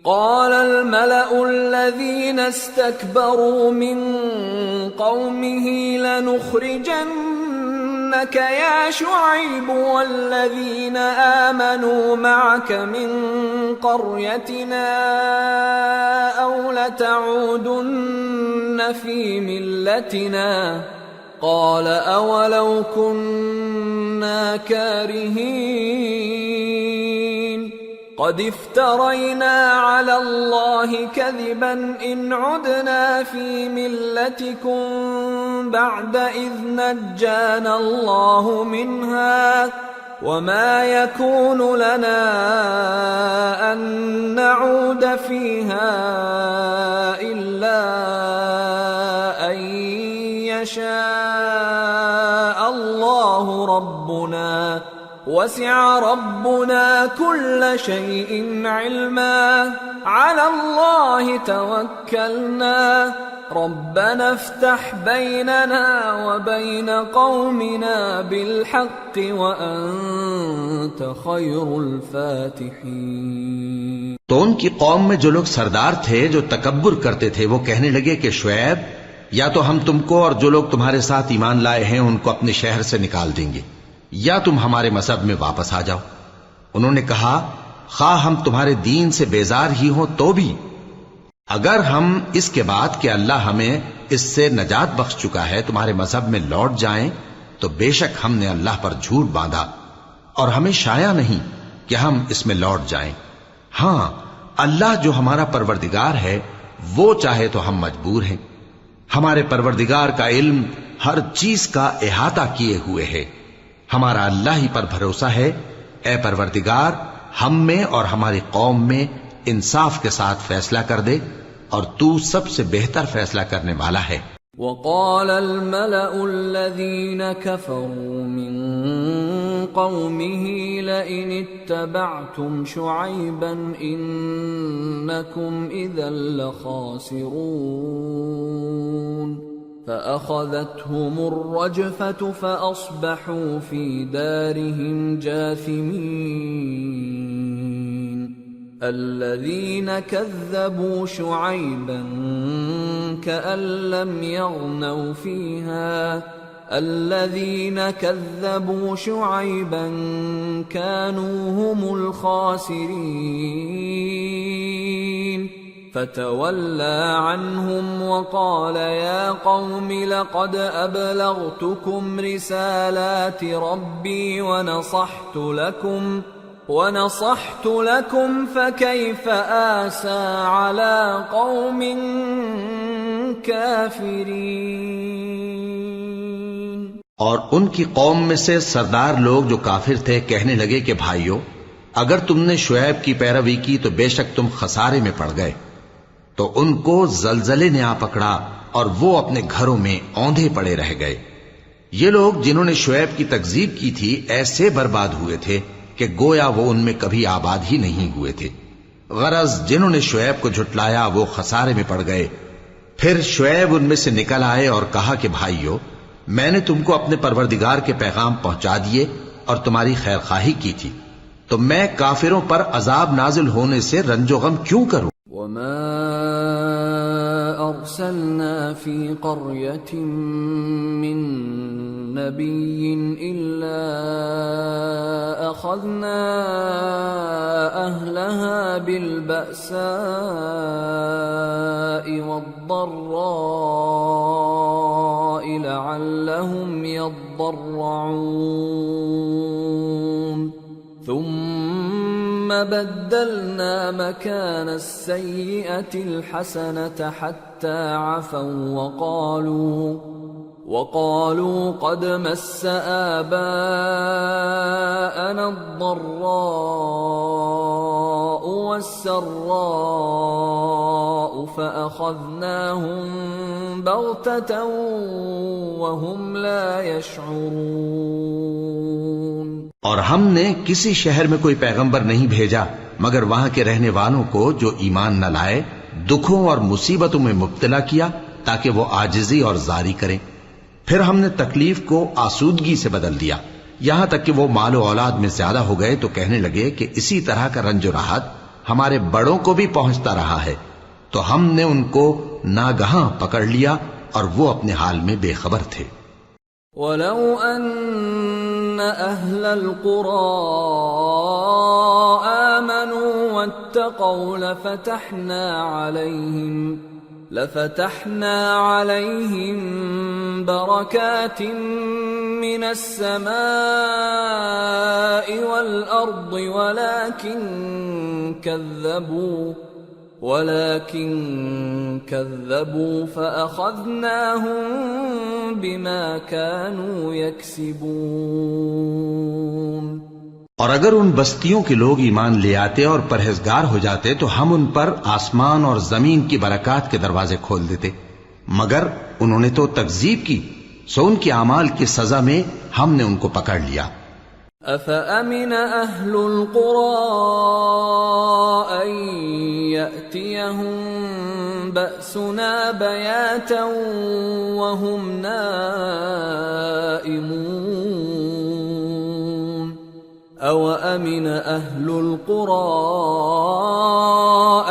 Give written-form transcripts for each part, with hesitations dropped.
قال الملأ الذين استكبروا من قومه لنخرجنك يا شعيب والذين آمنوا معك من قريتنا أو لتعودن في ملتنا قال أولو كنا كارهين قد افترينا على الله كذبا إن عدنا في ملتكم بعد إذ نجانا الله منها وما يكون لنا أن نعود فيها إلا أن يشاء الله ربنا وسع ربنا كل شيء علما على الله توكلنا ربنا افتح بيننا وبين قومنا بالحق وأنت خير الفاتحين۔ تو ان کی قوم میں جو لوگ سردار تھے جو تکبر کرتے تھے وہ کہنے لگے کہ شعیب یا تو ہم تم کو اور جو لوگ تمہارے ساتھ ایمان لائے ہیں ان کو اپنے شہر سے نکال دیں گے یا تم ہمارے مذہب میں واپس آ جاؤ۔ انہوں نے کہا خواہ ہم تمہارے دین سے بیزار ہی ہوں تو بھی اگر ہم اس کے بعد کہ اللہ ہمیں اس سے نجات بخش چکا ہے تمہارے مذہب میں لوٹ جائیں تو بے شک ہم نے اللہ پر جھوٹ باندھا اور ہمیں شایع نہیں کہ ہم اس میں لوٹ جائیں۔ ہاں اللہ جو ہمارا پروردگار ہے وہ چاہے تو ہم مجبور ہیں۔ ہمارے پروردگار کا علم ہر چیز کا احاطہ کیے ہوئے ہے۔ ہمارا اللہ ہی پر بھروسہ ہے۔ اے پروردگار ہم میں اور ہماری قوم میں انصاف کے ساتھ فیصلہ کر دے اور تو سب سے بہتر فیصلہ کرنے والا ہے۔ وقال الملأ الذين كفروا من قومه لئن اتبعتم شعيبا إنكم إذا لخاسرون فأخذتهم الرجفة فأصبحوا في دارهم جاثمين الذين كذبوا شعيبا كأن لم يغنوا فيها الذين كذبوا شعيبا كانوا هم الخاسرين فتولى عنهم وقال يا قوم لقد أبلغتكم رسالات ربي ونصحت لكم فكيف آسى على قوم كافرين۔ اور ان کی قوم میں سے سردار لوگ جو کافر تھے کہنے لگے کہ بھائیو اگر تم نے شعیب کی پیروی کی تو بے شک تم خسارے میں پڑ گئے۔ تو ان کو زلزلے نے آ پکڑا اور وہ اپنے گھروں میں اوندھے پڑے رہ گئے۔ یہ لوگ جنہوں نے شعیب کی تکذیب کی تھی ایسے برباد ہوئے تھے کہ گویا وہ ان میں کبھی آباد ہی نہیں ہوئے تھے۔ غرض جنہوں نے شعیب کو جھٹلایا وہ خسارے میں پڑ گئے۔ پھر شعیب ان میں سے نکل آئے اور کہا کہ بھائیو میں نے تم کو اپنے پروردگار کے پیغام پہنچا دیے اور تمہاری خیر خواہی کی تھی، تو میں کافروں پر عذاب نازل ہونے سے رنج و غم کیوں کروں؟ وما أرسلنا في قرية من نبي إلا أخذنا أهلها بالبأساء والضراء لعلهم يضرعون ثم بدلنا مكان السيئة الحسنة حتى عفوا وقالوا قد مس آباءنا الضراء والسراء فأخذناهم بغتة وهم لا يشعرون۔ اور ہم نے کسی شہر میں کوئی پیغمبر نہیں بھیجا مگر وہاں کے رہنے والوں کو جو ایمان نہ لائے دکھوں اور مصیبتوں میں مبتلا کیا تاکہ وہ عاجزی اور زاری کریں۔ پھر ہم نے تکلیف کو آسودگی سے بدل دیا یہاں تک کہ وہ مال و اولاد میں زیادہ ہو گئے تو کہنے لگے کہ اسی طرح کا رنج و راحت ہمارے بڑوں کو بھی پہنچتا رہا ہے، تو ہم نے ان کو ناگہاں پکڑ لیا اور وہ اپنے حال میں بے خبر تھے۔ وَلَوْ أَنَّ أَهْلَ الْقُرَىٰ آمَنُوا وَاتَّقَوْا لَفَتَحْنَا عَلَيْهِم بَرَكَاتٍ مِّنَ السَّمَاءِ وَالْأَرْضِ ولكن كذبوا فأخذناهم بما كانوا يكسبون۔ اور اگر ان بستیوں کے لوگ ایمان لے آتے اور پرہیزگار ہو جاتے تو ہم ان پر آسمان اور زمین کی برکات کے دروازے کھول دیتے، مگر انہوں نے تو تکذیب کی، سو ان کے اعمال کی سزا میں ہم نے ان کو پکڑ لیا۔ أَفَأَمِنَ أَهْلُ الْقُرَىٰ أَن يَأْتِيَهُم بَأْسُنَا بَيَاتًا وَهُمْ نَائِمُونَ أَوَأَمِنَ أَهْلُ الْقُرَىٰ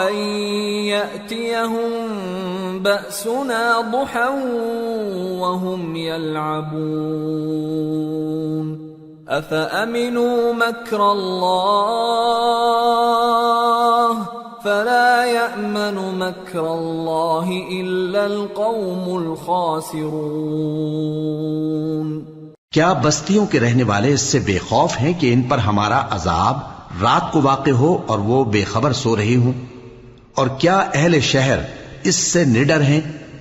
أَن يَأْتِيَهُم بَأْسُنَا ضُحًى وَهُمْ يَلْعَبُونَ أَفَأَمِنُوا مَكْرَ اللَّهِ فَلَا يَأْمَنُ مَكْرَ اللَّهِ إِلَّا الْقَوْمُ الْخَاسِرُونَ۔ کیا بستیوں کے رہنے والے اس سے بے خوف ہیں کہ ان پر ہمارا عذاب رات کو واقع ہو اور وہ بے خبر سو رہے ہوں؟ اور کیا اہل شہر اس سے نڈر ہیں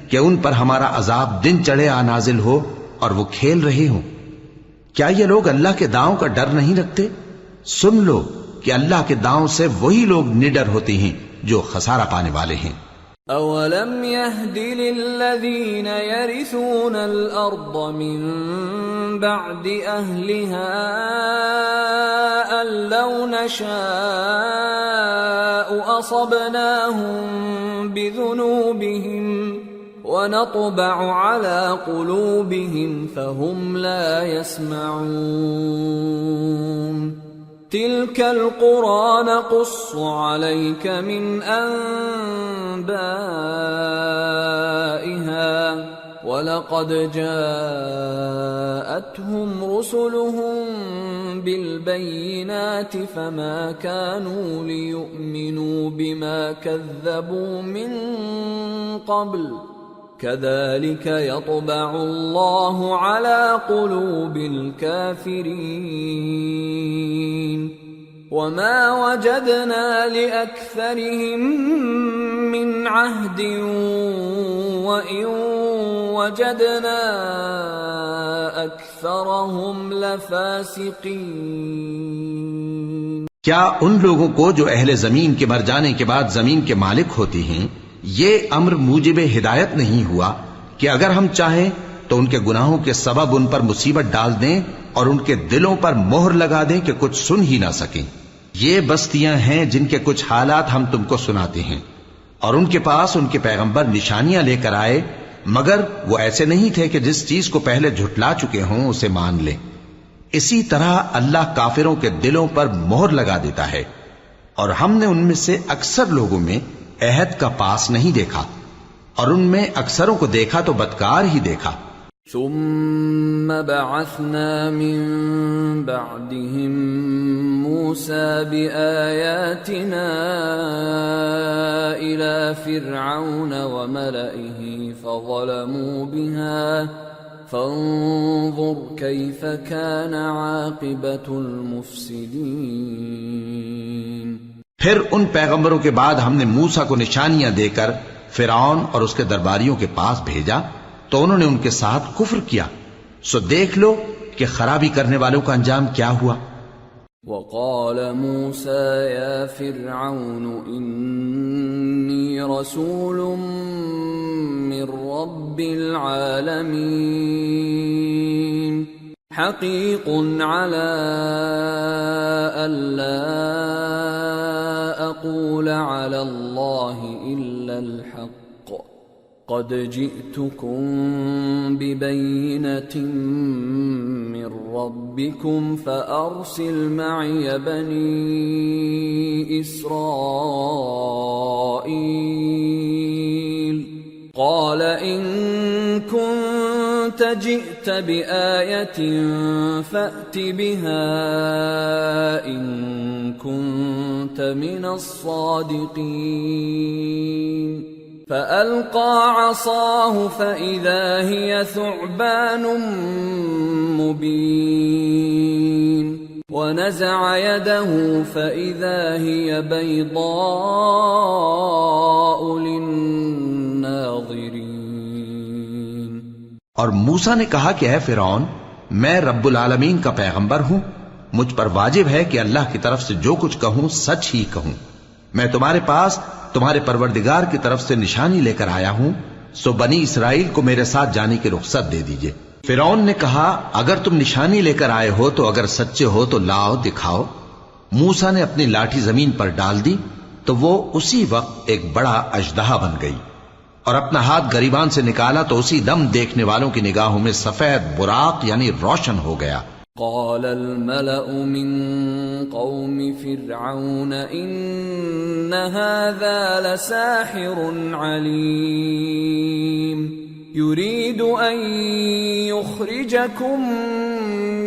کہ ان پر ہمارا عذاب دن چڑھے آ نازل ہو اور وہ کھیل رہے ہوں؟ کیا یہ لوگ اللہ کے داؤں کا ڈر نہیں رکھتے؟ سن لو کہ اللہ کے داؤں سے وہی لوگ نڈر ہوتے ہیں جو خسارہ پانے والے ہیں۔ أَوَلَمْ يَهْدِ لِلَّذِينَ يَرِثُونَ الْأَرْضَ مِن بَعْدِ أَهْلِهَا أَن لَّوْ نَشَاءُ أَصَبْنَاهُم بِذُنُوبِهِمْ وَنَطْبَعُ عَلَى قُلُوبِهِمْ فَهُمْ لَا يَسْمَعُونَ تِلْكَ الْقُرَىٰ نَقُصُّ عَلَيْكَ مِنْ أَنبَائِهَا وَلَقَدْ جَاءَتْهُمْ رُسُلُهُم بِالْبَيِّنَاتِ فَمَا كَانُوا لِيُؤْمِنُوا بِمَا كَذَّبُوا مِن قَبْلُ كَذَلِكَ يَطْبَعُ اللَّهُ عَلَى قُلُوبِ الْكَافِرِينَ وَمَا وَجَدْنَا لِأَكْثَرِهِم مِّنْ عَهْدٍ وَإِن وَجَدْنَا أَكْثَرَهُمْ لَفَاسِقِينَ۔ کیا ان لوگوں کو جو اہل زمین کے مر جانے کے بعد زمین کے مالک ہوتی ہیں یہ امر موجب ہدایت نہیں ہوا کہ اگر ہم چاہیں تو ان کے گناہوں کے سبب ان پر مصیبت ڈال دیں اور ان کے دلوں پر مہر لگا دیں کہ کچھ سن ہی نہ سکیں؟ یہ بستیاں ہیں جن کے کچھ حالات ہم تم کو سناتے ہیں، اور ان کے پاس ان کے پیغمبر نشانیاں لے کر آئے، مگر وہ ایسے نہیں تھے کہ جس چیز کو پہلے جھٹلا چکے ہوں اسے مان لیں۔ اسی طرح اللہ کافروں کے دلوں پر مہر لگا دیتا ہے، اور ہم نے ان میں سے اکثر لوگوں میں عہد کا پاس نہیں دیکھا، اور ان میں اکثروں کو دیکھا تو بدکار ہی دیکھا۔ ثم بعثنا من بعدهم موسى بآياتنا إلى فرعون وملئه فظلموا بها فانظر كيف كان عاقبة المفسدين۔ پھر ان پیغمبروں کے بعد ہم نے موسیٰ کو نشانیاں دے کر فرعون اور اس کے درباریوں کے پاس بھیجا تو انہوں نے ان کے ساتھ کفر کیا، سو دیکھ لو کہ خرابی کرنے والوں کا انجام کیا ہوا۔ وقال موسى يا فرعون إني رسول من رب العالمين حقيق على ألا أقول على الله إلا الحق قد جئتكم ببينة من ربكم فأرسل معي بني إسرائيل قال إن كنت جئت بآية فأت بها إن كنت من الصادقين فألقى عصاه فإذا هي ثعبان مبين ونزع يده فإذا هي بيضاء للناظرين. اور موسیٰ نے کہا کہ اے فرعون، میں رب العالمین کا پیغمبر ہوں، مجھ پر واجب ہے کہ اللہ کی طرف سے جو کچھ کہوں سچ ہی کہوں. میں تمہارے پاس تمہارے پروردگار کی طرف سے نشانی لے کر آیا ہوں، سو بنی اسرائیل کو میرے ساتھ جانے کی رخصت دے دیجئے. فرعون نے کہا اگر تم نشانی لے کر آئے ہو تو اگر سچے ہو تو لاؤ دکھاؤ. موسیٰ نے اپنی لاٹھی زمین پر ڈال دی تو وہ اسی وقت ایک بڑا اژدہا بن گئی، اور اپنا ہاتھ گریبان سے نکالا تو اسی دم دیکھنے والوں کی نگاہوں میں سفید براق یعنی روشن ہو گیا. قال الملأ من قوم فرعون إن هذا لساحر عليم يريد أن يخرجكم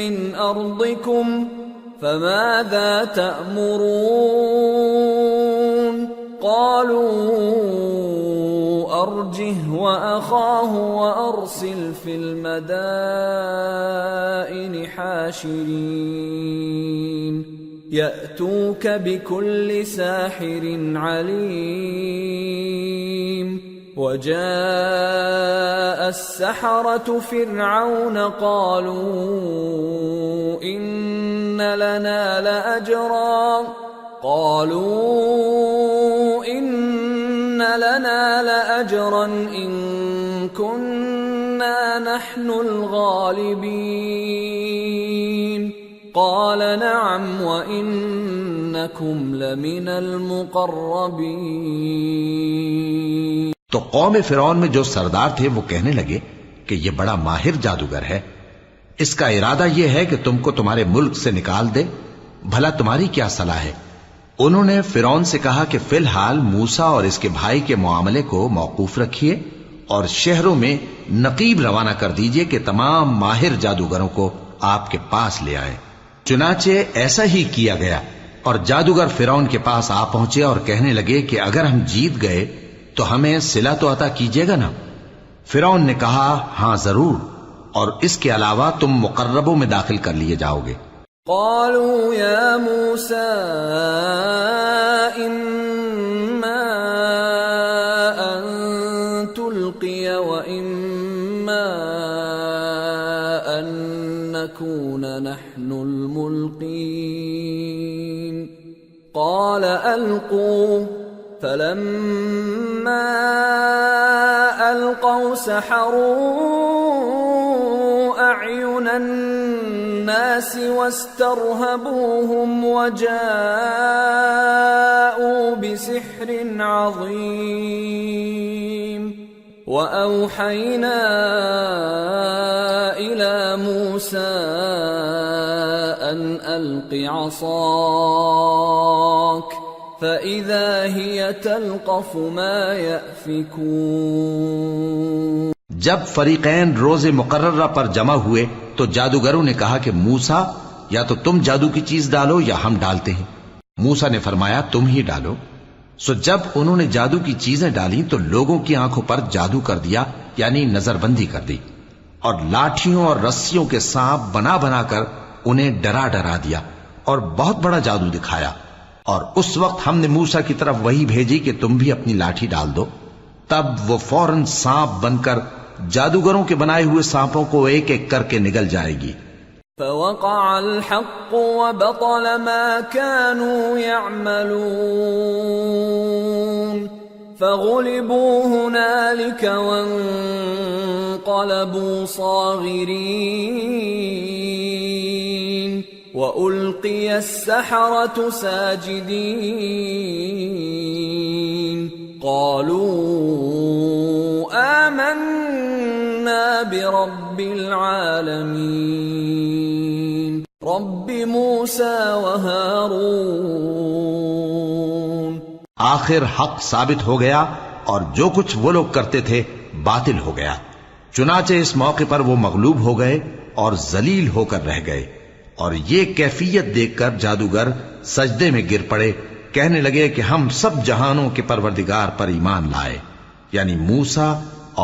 من أرضكم فماذا تأمرون قالوا أرجه وأخاه وأرسل في المدائن حاشرين يأتوك بكل ساحر عليم. وجاء السحرة فرعون قالوا إن لنا لأجرا إن كنا نحن الغالبين قال نعم وإنكم لمن المقربين. تو قوم فرعون میں جو سردار تھے وہ کہنے لگے کہ یہ بڑا ماہر جادوگر ہے، اس کا ارادہ یہ ہے کہ تم کو تمہارے ملک سے نکال دے، بھلا تمہاری کیا صلاح ہے؟ انہوں نے فرعون سے کہا کہ فی الحال موسیٰ اور اس کے بھائی کے معاملے کو موقوف رکھیے اور شہروں میں نقیب روانہ کر دیجئے کہ تمام ماہر جادوگروں کو آپ کے پاس لے آئے. چنانچہ ایسا ہی کیا گیا، اور جادوگر فرعون کے پاس آ پہنچے اور کہنے لگے کہ اگر ہم جیت گئے تو ہمیں صلہ تو عطا کیجیے گا نا؟ فرعون نے کہا ہاں ضرور، اور اس کے علاوہ تم مقربوں میں داخل کر لیے جاؤ گے. قالوا يا موسى إما أن تلقي وإما أن نكون نحن الملقين قال ألقوا فلما ألقوا سحروا أعين الناس واسترهبوهم وجاءوا بسحر عظيم. وأوحينا إلى موسى أن ألق عصاك فإذا هي تلقف ما يأفكون. جب فریقین روز مقررہ پر جمع ہوئے تو جادوگروں نے کہا کہ موسیٰ یا تو تم جادو کی چیز ڈالو یا ہم ڈالتے ہیں. موسیٰ نے فرمایا تم ہی ڈالو. سو جب انہوں نے جادو کی چیزیں ڈالی تو لوگوں کی آنکھوں پر جادو کر دیا یعنی نظر بندی کر دی، اور لاٹھیوں اور رسیوں کے سانپ بنا بنا کر انہیں ڈرا ڈرا دیا اور بہت بڑا جادو دکھایا. اور اس وقت ہم نے موسیٰ کی طرف وہی بھیجی کہ تم بھی اپنی لاٹھی ڈال دو. تب وہ فوراً سانپ بن کر جادوگروں کے بنائے ہوئے سانپوں کو ایک ایک کر کے نگل جائے گی. فوقع الحق وبطل ما كانوا يعملون فغلبوا هنالك وانقلبوا صاغرين وألقي السحرة ساجدين قالوا رب العالمين رب موسى وهارون. آخر حق ثابت ہو گیا اور جو کچھ وہ لوگ کرتے تھے باطل ہو گیا. چنانچہ اس موقع پر وہ مغلوب ہو گئے اور ذلیل ہو کر رہ گئے، اور یہ کیفیت دیکھ کر جادوگر سجدے میں گر پڑے، کہنے لگے کہ ہم سب جہانوں کے پروردگار پر ایمان لائے، یعنی موسیٰ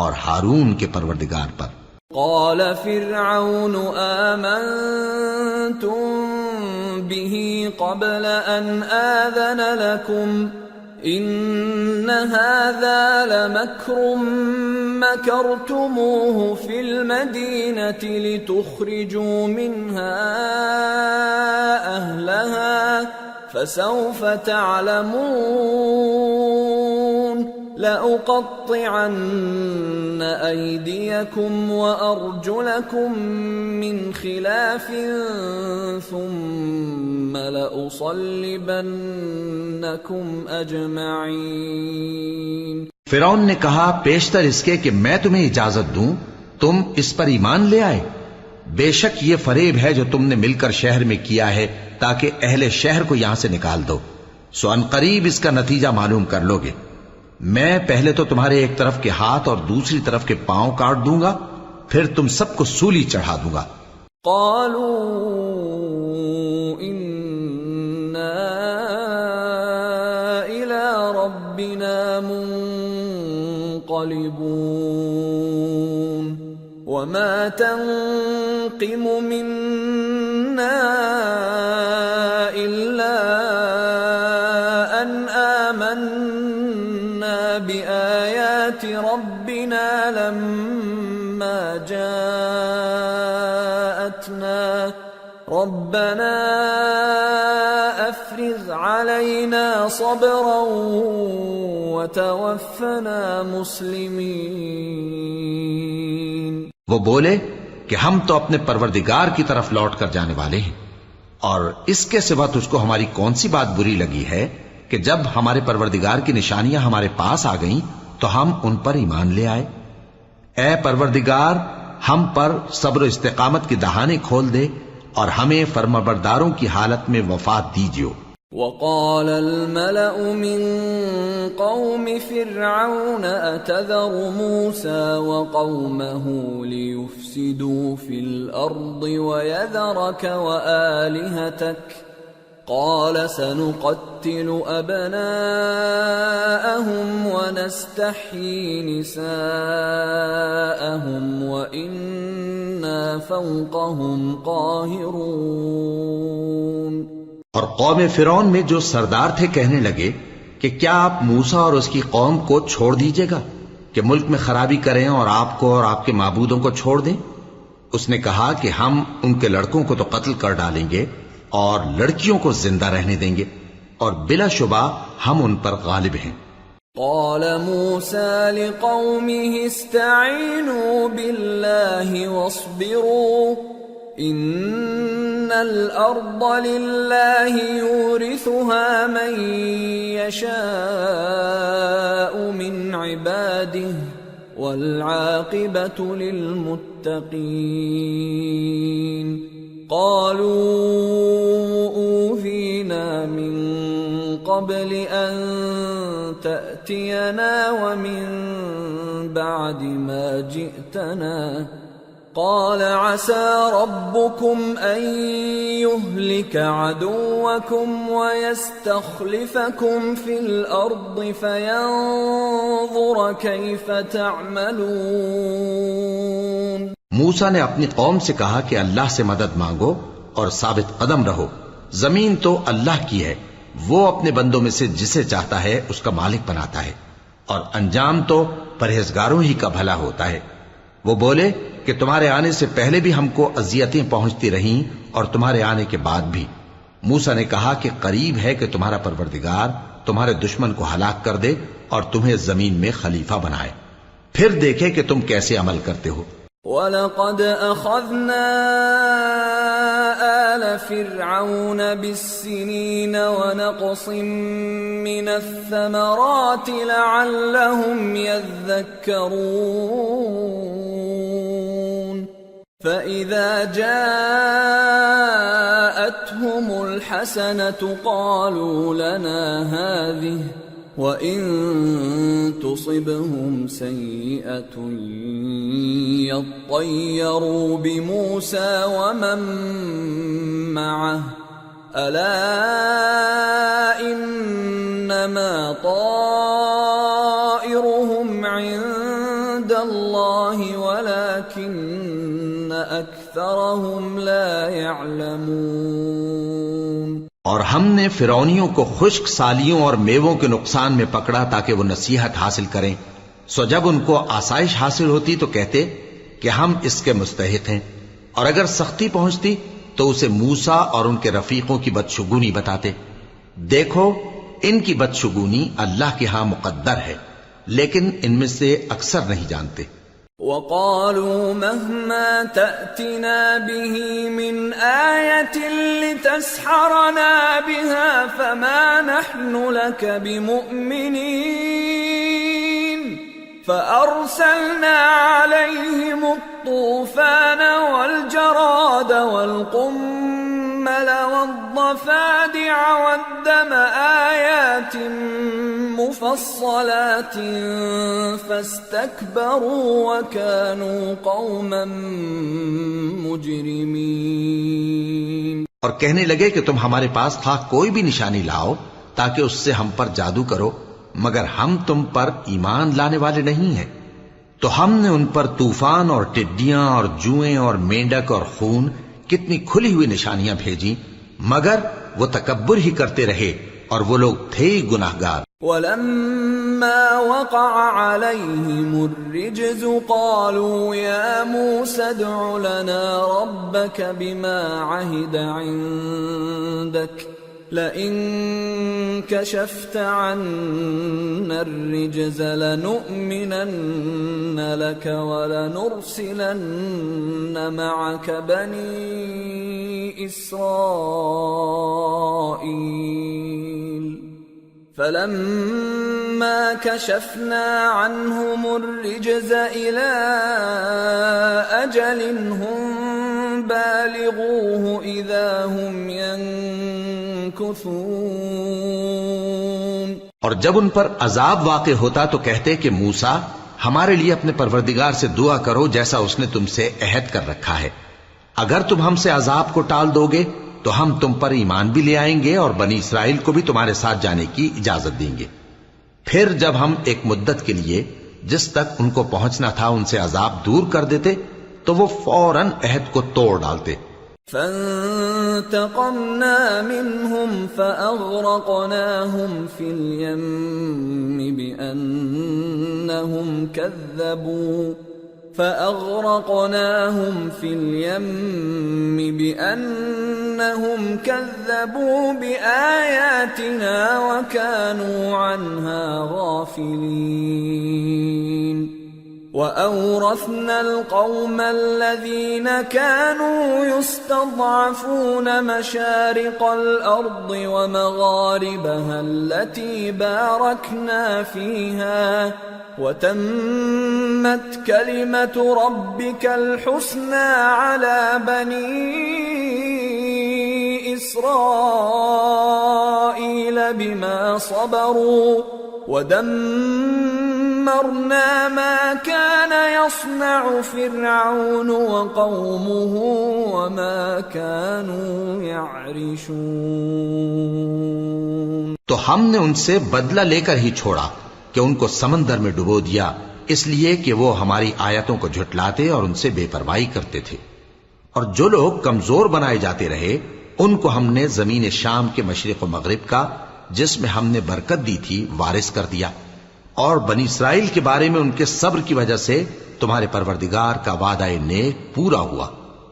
اور ہارون کے پروردگار پر. قال فرعون آمنتم به قبل ان آذن لكم ان هذا لمكر مكرتموه في المدينة لتخرجوا منها أهلها فسوف تعلمون. لأقطعن أيديكم وأرجلكم من خلاف ثم لأصلبنكم أجمعين. فرعون نے کہا پیشتر اس کے کہ میں تمہیں اجازت دوں تم اس پر ایمان لے آئے. بے شک یہ فریب ہے جو تم نے مل کر شہر میں کیا ہے تاکہ اہل شہر کو یہاں سے نکال دو، سو ان قریب اس کا نتیجہ معلوم کر لو گے. میں پہلے تو تمہارے ایک طرف کے ہاتھ اور دوسری طرف کے پاؤں کاٹ دوں گا، پھر تم سب کو سولی چڑھا دوں گا. قالوا انا الى ربنا منقلبون وما تنقم منا الا ان آمنا بآيات ربنا لما جاءتنا ربنا افرغ علينا صبرا وتوفنا مسلمين. وہ بولے کہ ہم تو اپنے پروردگار کی طرف لوٹ کر جانے والے ہیں، اور اس کے سوا تجھ کو ہماری کون سی بات بری لگی ہے کہ جب ہمارے پروردگار کی نشانیاں ہمارے پاس آ گئیں تو ہم ان پر ایمان لے آئے. اے پروردگار ہم پر صبر و استقامت کی دہانے کھول دے اور ہمیں فرمانبرداروں کی حالت میں وفات دیجیو. وقال الملأ من قوم فرعون أتذر موسى وقومه ليفسدوا في الأرض ويذرك وآلهتك قال سنقتل أبناءهم ونستحيي نساءهم وإنا فوقهم قاهرون. اور قوم فرعون میں جو سردار تھے کہنے لگے کہ کیا آپ موسیٰ اور اس کی قوم کو چھوڑ دیجیے گا کہ ملک میں خرابی کریں اور آپ کو اور آپ کے معبودوں کو چھوڑ دیں؟ اس نے کہا کہ ہم ان کے لڑکوں کو تو قتل کر ڈالیں گے اور لڑکیوں کو زندہ رہنے دیں گے، اور بلا شبہ ہم ان پر غالب ہیں. قال موسى لقومه استعينوا بالله واصبروا ان الارض لله يورثها من يشاء من عباده والعاقبة للمتقين. قالوا أوذينا من قبل أن تأتينا ومن بعد ما جئتنا قال عسى ربكم أن يهلك عدوكم ويستخلفكم في الأرض فينظر كيف تعملون. موسیٰ نے اپنی قوم سے کہا کہ اللہ سے مدد مانگو اور ثابت قدم رہو. زمین تو اللہ کی ہے، وہ اپنے بندوں میں سے جسے چاہتا ہے اس کا مالک بناتا ہے، اور انجام تو پرہیزگاروں ہی کا بھلا ہوتا ہے. وہ بولے کہ تمہارے آنے سے پہلے بھی ہم کو اذیتیں پہنچتی رہیں اور تمہارے آنے کے بعد بھی. موسیٰ نے کہا کہ قریب ہے کہ تمہارا پروردگار تمہارے دشمن کو ہلاک کر دے اور تمہیں زمین میں خلیفہ بنائے، پھر دیکھے کہ تم کیسے عمل کرتے ہو. وَلَقَدْ أَخَذْنَا آلَ فِرْعَوْنَ بِالسِّنِينَ وَنَقْصٍ مِّنَ الثَّمَرَاتِ لَعَلَّهُمْ يَذَّكَّرُونَ. فَإِذَا جَاءَتْهُمُ الْحَسَنَةُ قَالُوا لَنَا هَذِهِ وَإِن تُصِبْهُمْ سَيِّئَةٌ يَطَّيَّرُوا بِمُوسَى وَمَن مَّعَهُ أَلَا إِنَّمَا طَائِرُهُمْ عِندَ اللَّهِ وَلَكِنَّ أَكْثَرَهُمْ لَا يَعْلَمُونَ۔ اور ہم نے فرعونیوں کو خشک سالیوں اور میووں کے نقصان میں پکڑا تاکہ وہ نصیحت حاصل کریں، سو جب ان کو آسائش حاصل ہوتی تو کہتے کہ ہم اس کے مستحق ہیں، اور اگر سختی پہنچتی تو اسے موسیٰ اور ان کے رفیقوں کی بدشگونی بتاتے۔ دیکھو ان کی بدشگونی اللہ کے ہاں مقدر ہے، لیکن ان میں سے اکثر نہیں جانتے۔ وَقَالُوا مَهْمَا تَأْتِنَا بِهِ مِنْ آيَةٍ لِتَسْحَرَنَا بِهَا فَمَا نَحْنُ لَكَ بِمُؤْمِنِينَ فَأَرْسَلْنَا عَلَيْهِمُ الطُّوفَانَ وَالْجَرَادَ وَالْقُمَّلَ وَالضَّفَادِعَ وَالدَّمَ آيَاتٍ مُفَصَّلَاتٍ فَاسْتَكْبَرُوا وَكَانُوا قَوْمًا مُجْرِمِينَ۔ اور کہنے لگے کہ تم ہمارے پاس خواہ کوئی بھی نشانی لاؤ تاکہ اس سے ہم پر جادو کرو، مگر ہم تم پر ایمان لانے والے نہیں ہیں۔ تو ہم نے ان پر طوفان اور ٹڈیاں اور جوئیں اور مینڈک اور خون کتنی کھلی ہوئی نشانیاں بھیجی، مگر وہ تکبر ہی کرتے رہے اور وہ لوگ تھے گناہگار۔ وَلَمَّا وَقَعَ عَلَيْهِمُ الرِّجْزُ قَالُوا يَا مُوسَى ادْعُ لَنَا رَبَّكَ بِمَا عَهِدَ عِندَكَ لَئِن كَشَفْتَ عَنَّا الرِّجْزَ لَنُؤْمِنَنَّ لَكَ وَلَنُرْسِلَنَّ مَعَكَ بَنِي إِسْرَائِيلَ فَلَمَّا كَشَفْنَا عَنْهُمُ الرِّجْزَ إِلَىٰ أَجَلٍ هُمْ بَالِغُوهُ إِذَا هُمْ يَنكُثُونَ۔ اور جب ان پر عذاب واقع ہوتا تو کہتے کہ موسیٰ ہمارے لیے اپنے پروردگار سے دعا کرو جیسا اس نے تم سے عہد کر رکھا ہے، اگر تم ہم سے عذاب کو ٹال دو گے تو ہم تم پر ایمان بھی لے آئیں گے اور بنی اسرائیل کو بھی تمہارے ساتھ جانے کی اجازت دیں گے۔ پھر جب ہم ایک مدت کے لیے جس تک ان کو پہنچنا تھا ان سے عذاب دور کر دیتے تو وہ فوراً عہد کو توڑ ڈالتے۔ فَانْتَقَمْنَا مِنْهُمْ فَأَغْرَقْنَاهُمْ فِي الْيَمِّ بِأَنَّهُمْ كَذَّبُوا بِآيَاتِنَا وَكَانُوا عَنْهَا غَافِلِينَ۔ وَأَوْرَثْنَا الْقَوْمَ الَّذِينَ كَانُوا يُسْتَضْعَفُونَ مَشَارِقَ الْأَرْضِ وَمَغَارِبَهَا الَّتِي بَارَكْنَا فِيهَا وَتَمَّتْ كَلِمَةُ رَبِّكَ الْحُسْنَى عَلَى بَنِي إِسْرَائِيلَ بِمَا صَبَرُوا وَدَمَّرْنَا مَا كَانَ يَصْنَعُ فِرْعَوْنُ وَقَوْمُهُ وَمَا كَانُوا يَعْرِشُونَ۔ تو ہم نے ان سے بدلہ لے کر ہی چھوڑا کہ ان کو سمندر میں ڈبو دیا، اس لیے کہ وہ ہماری آیتوں کو جھٹلاتے اور ان سے بے پرواہی کرتے تھے۔ اور جو لوگ کمزور بنائے جاتے رہے ان کو ہم نے زمین شام کے مشرق و مغرب کا جس میں ہم نے برکت دی تھی وارث کر دیا، اور بنی اسرائیل کے بارے میں ان کے صبر کی وجہ سے تمہارے پروردگار کا وعدہ نیک پورا ہوا۔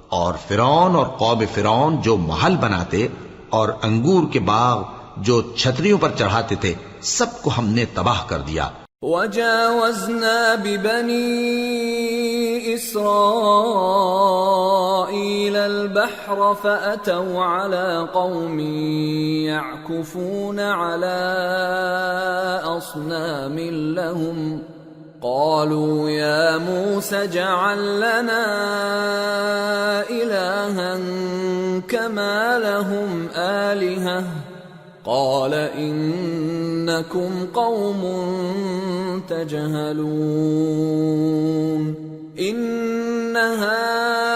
اور فرعون اور قوم فرعون جو محل بناتے اور انگور کے باغ جو چھتریوں پر چڑھاتے تھے سب کو ہم نے تباہ کر دیا۔ وَجَاوَزْنَا بِبَنِي إِسْرَائِيلَ الْبَحْرَ فَأَتَوْا عَلَى قَوْمٍ يَعْكُفُونَ عَلَى أَصْنَامٍ لَهُمْ قالوا يا موسى اجعل لنا إلها كما لهم آلهة قال إنكم قوم تجهلون إن هؤلاء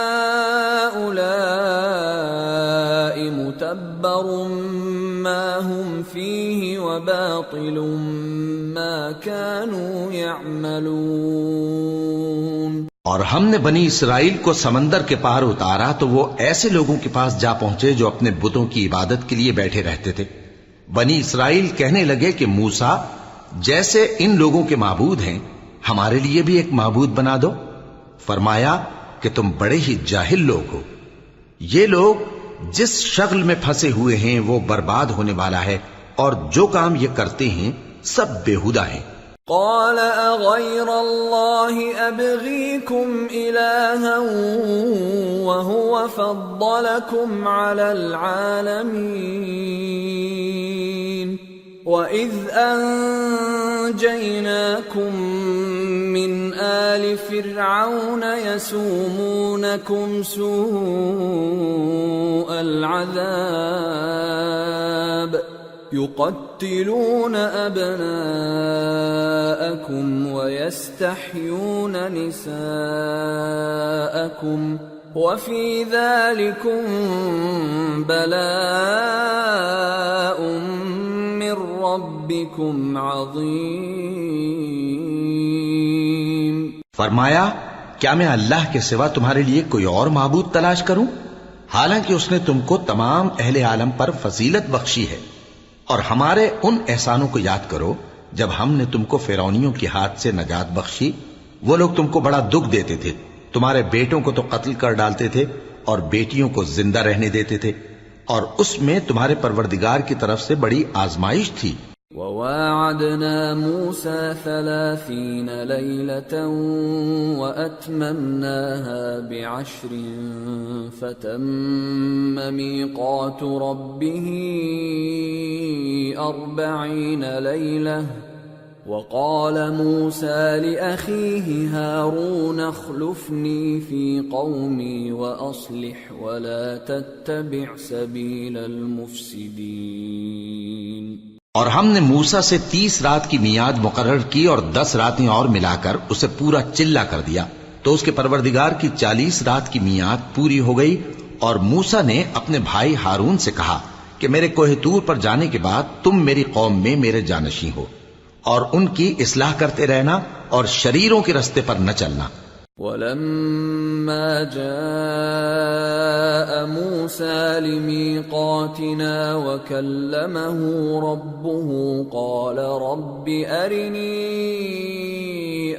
متبر ما هم فيه وباطل ما كانوا يعملون۔ اور ہم نے بنی اسرائیل کو سمندر کے پار اتارا تو وہ ایسے لوگوں کے پاس جا پہنچے جو اپنے بتوں کی عبادت کے لیے بیٹھے رہتے تھے۔ بنی اسرائیل کہنے لگے کہ موسیٰ جیسے ان لوگوں کے معبود ہیں ہمارے لیے بھی ایک معبود بنا دو۔ فرمایا کہ تم بڑے ہی جاہل لوگ ہو، یہ لوگ جس شغل میں پھنسے ہوئے ہیں وہ برباد ہونے والا ہے، اور جو کام یہ کرتے ہیں سب بےہودہ ہیں۔ قال اغير الله ابغيكم الها وهو فضلكم على العالمين واذ انجيناكم من آل فرعون يسومونكم سوء العذاب يقتلون أبناءكم ويستحيون نساءكم وفي ذلكم بلاء من ربكم عظيم۔ فرمایا کیا میں اللہ کے سوا تمہارے لیے کوئی اور معبود تلاش کروں، حالانکہ اس نے تم کو تمام اہل عالم پر فضیلت بخشی ہے۔ اور ہمارے ان احسانوں کو یاد کرو جب ہم نے تم کو فرعونیوں کے ہاتھ سے نجات بخشی۔ وہ لوگ تم کو بڑا دکھ دیتے تھے، تمہارے بیٹوں کو تو قتل کر ڈالتے تھے اور بیٹیوں کو زندہ رہنے دیتے تھے، اور اس میں تمہارے پروردگار کی طرف سے بڑی آزمائش تھی۔ وواعدنا موسى 30 ليلة وأتممناها ب10 فتم ميقات ربه 40 ليلة وقال موسى لأخيه هارون اخلفني في قومي وأصلح ولا تتبع سبيل المفسدين۔ اور ہم نے موسیٰ سے 30 رات کی میعاد مقرر کی اور 10 راتیں اور ملا کر اسے پورا چلہ کر دیا، تو اس کے پروردگار کی 40 رات کی میعاد پوری ہو گئی۔ اور موسیٰ نے اپنے بھائی ہارون سے کہا کہ میرے کوہ طور پر جانے کے بعد تم میری قوم میں میرے جانشین ہو، اور ان کی اصلاح کرتے رہنا اور شریروں کے رستے پر نہ چلنا۔ وَلَمَّا جَاءَ مُوسَى لِمِيقَاتِنَا وَكَلَّمَهُ رَبُّهُ قَالَ رَبِّ أَرِنِي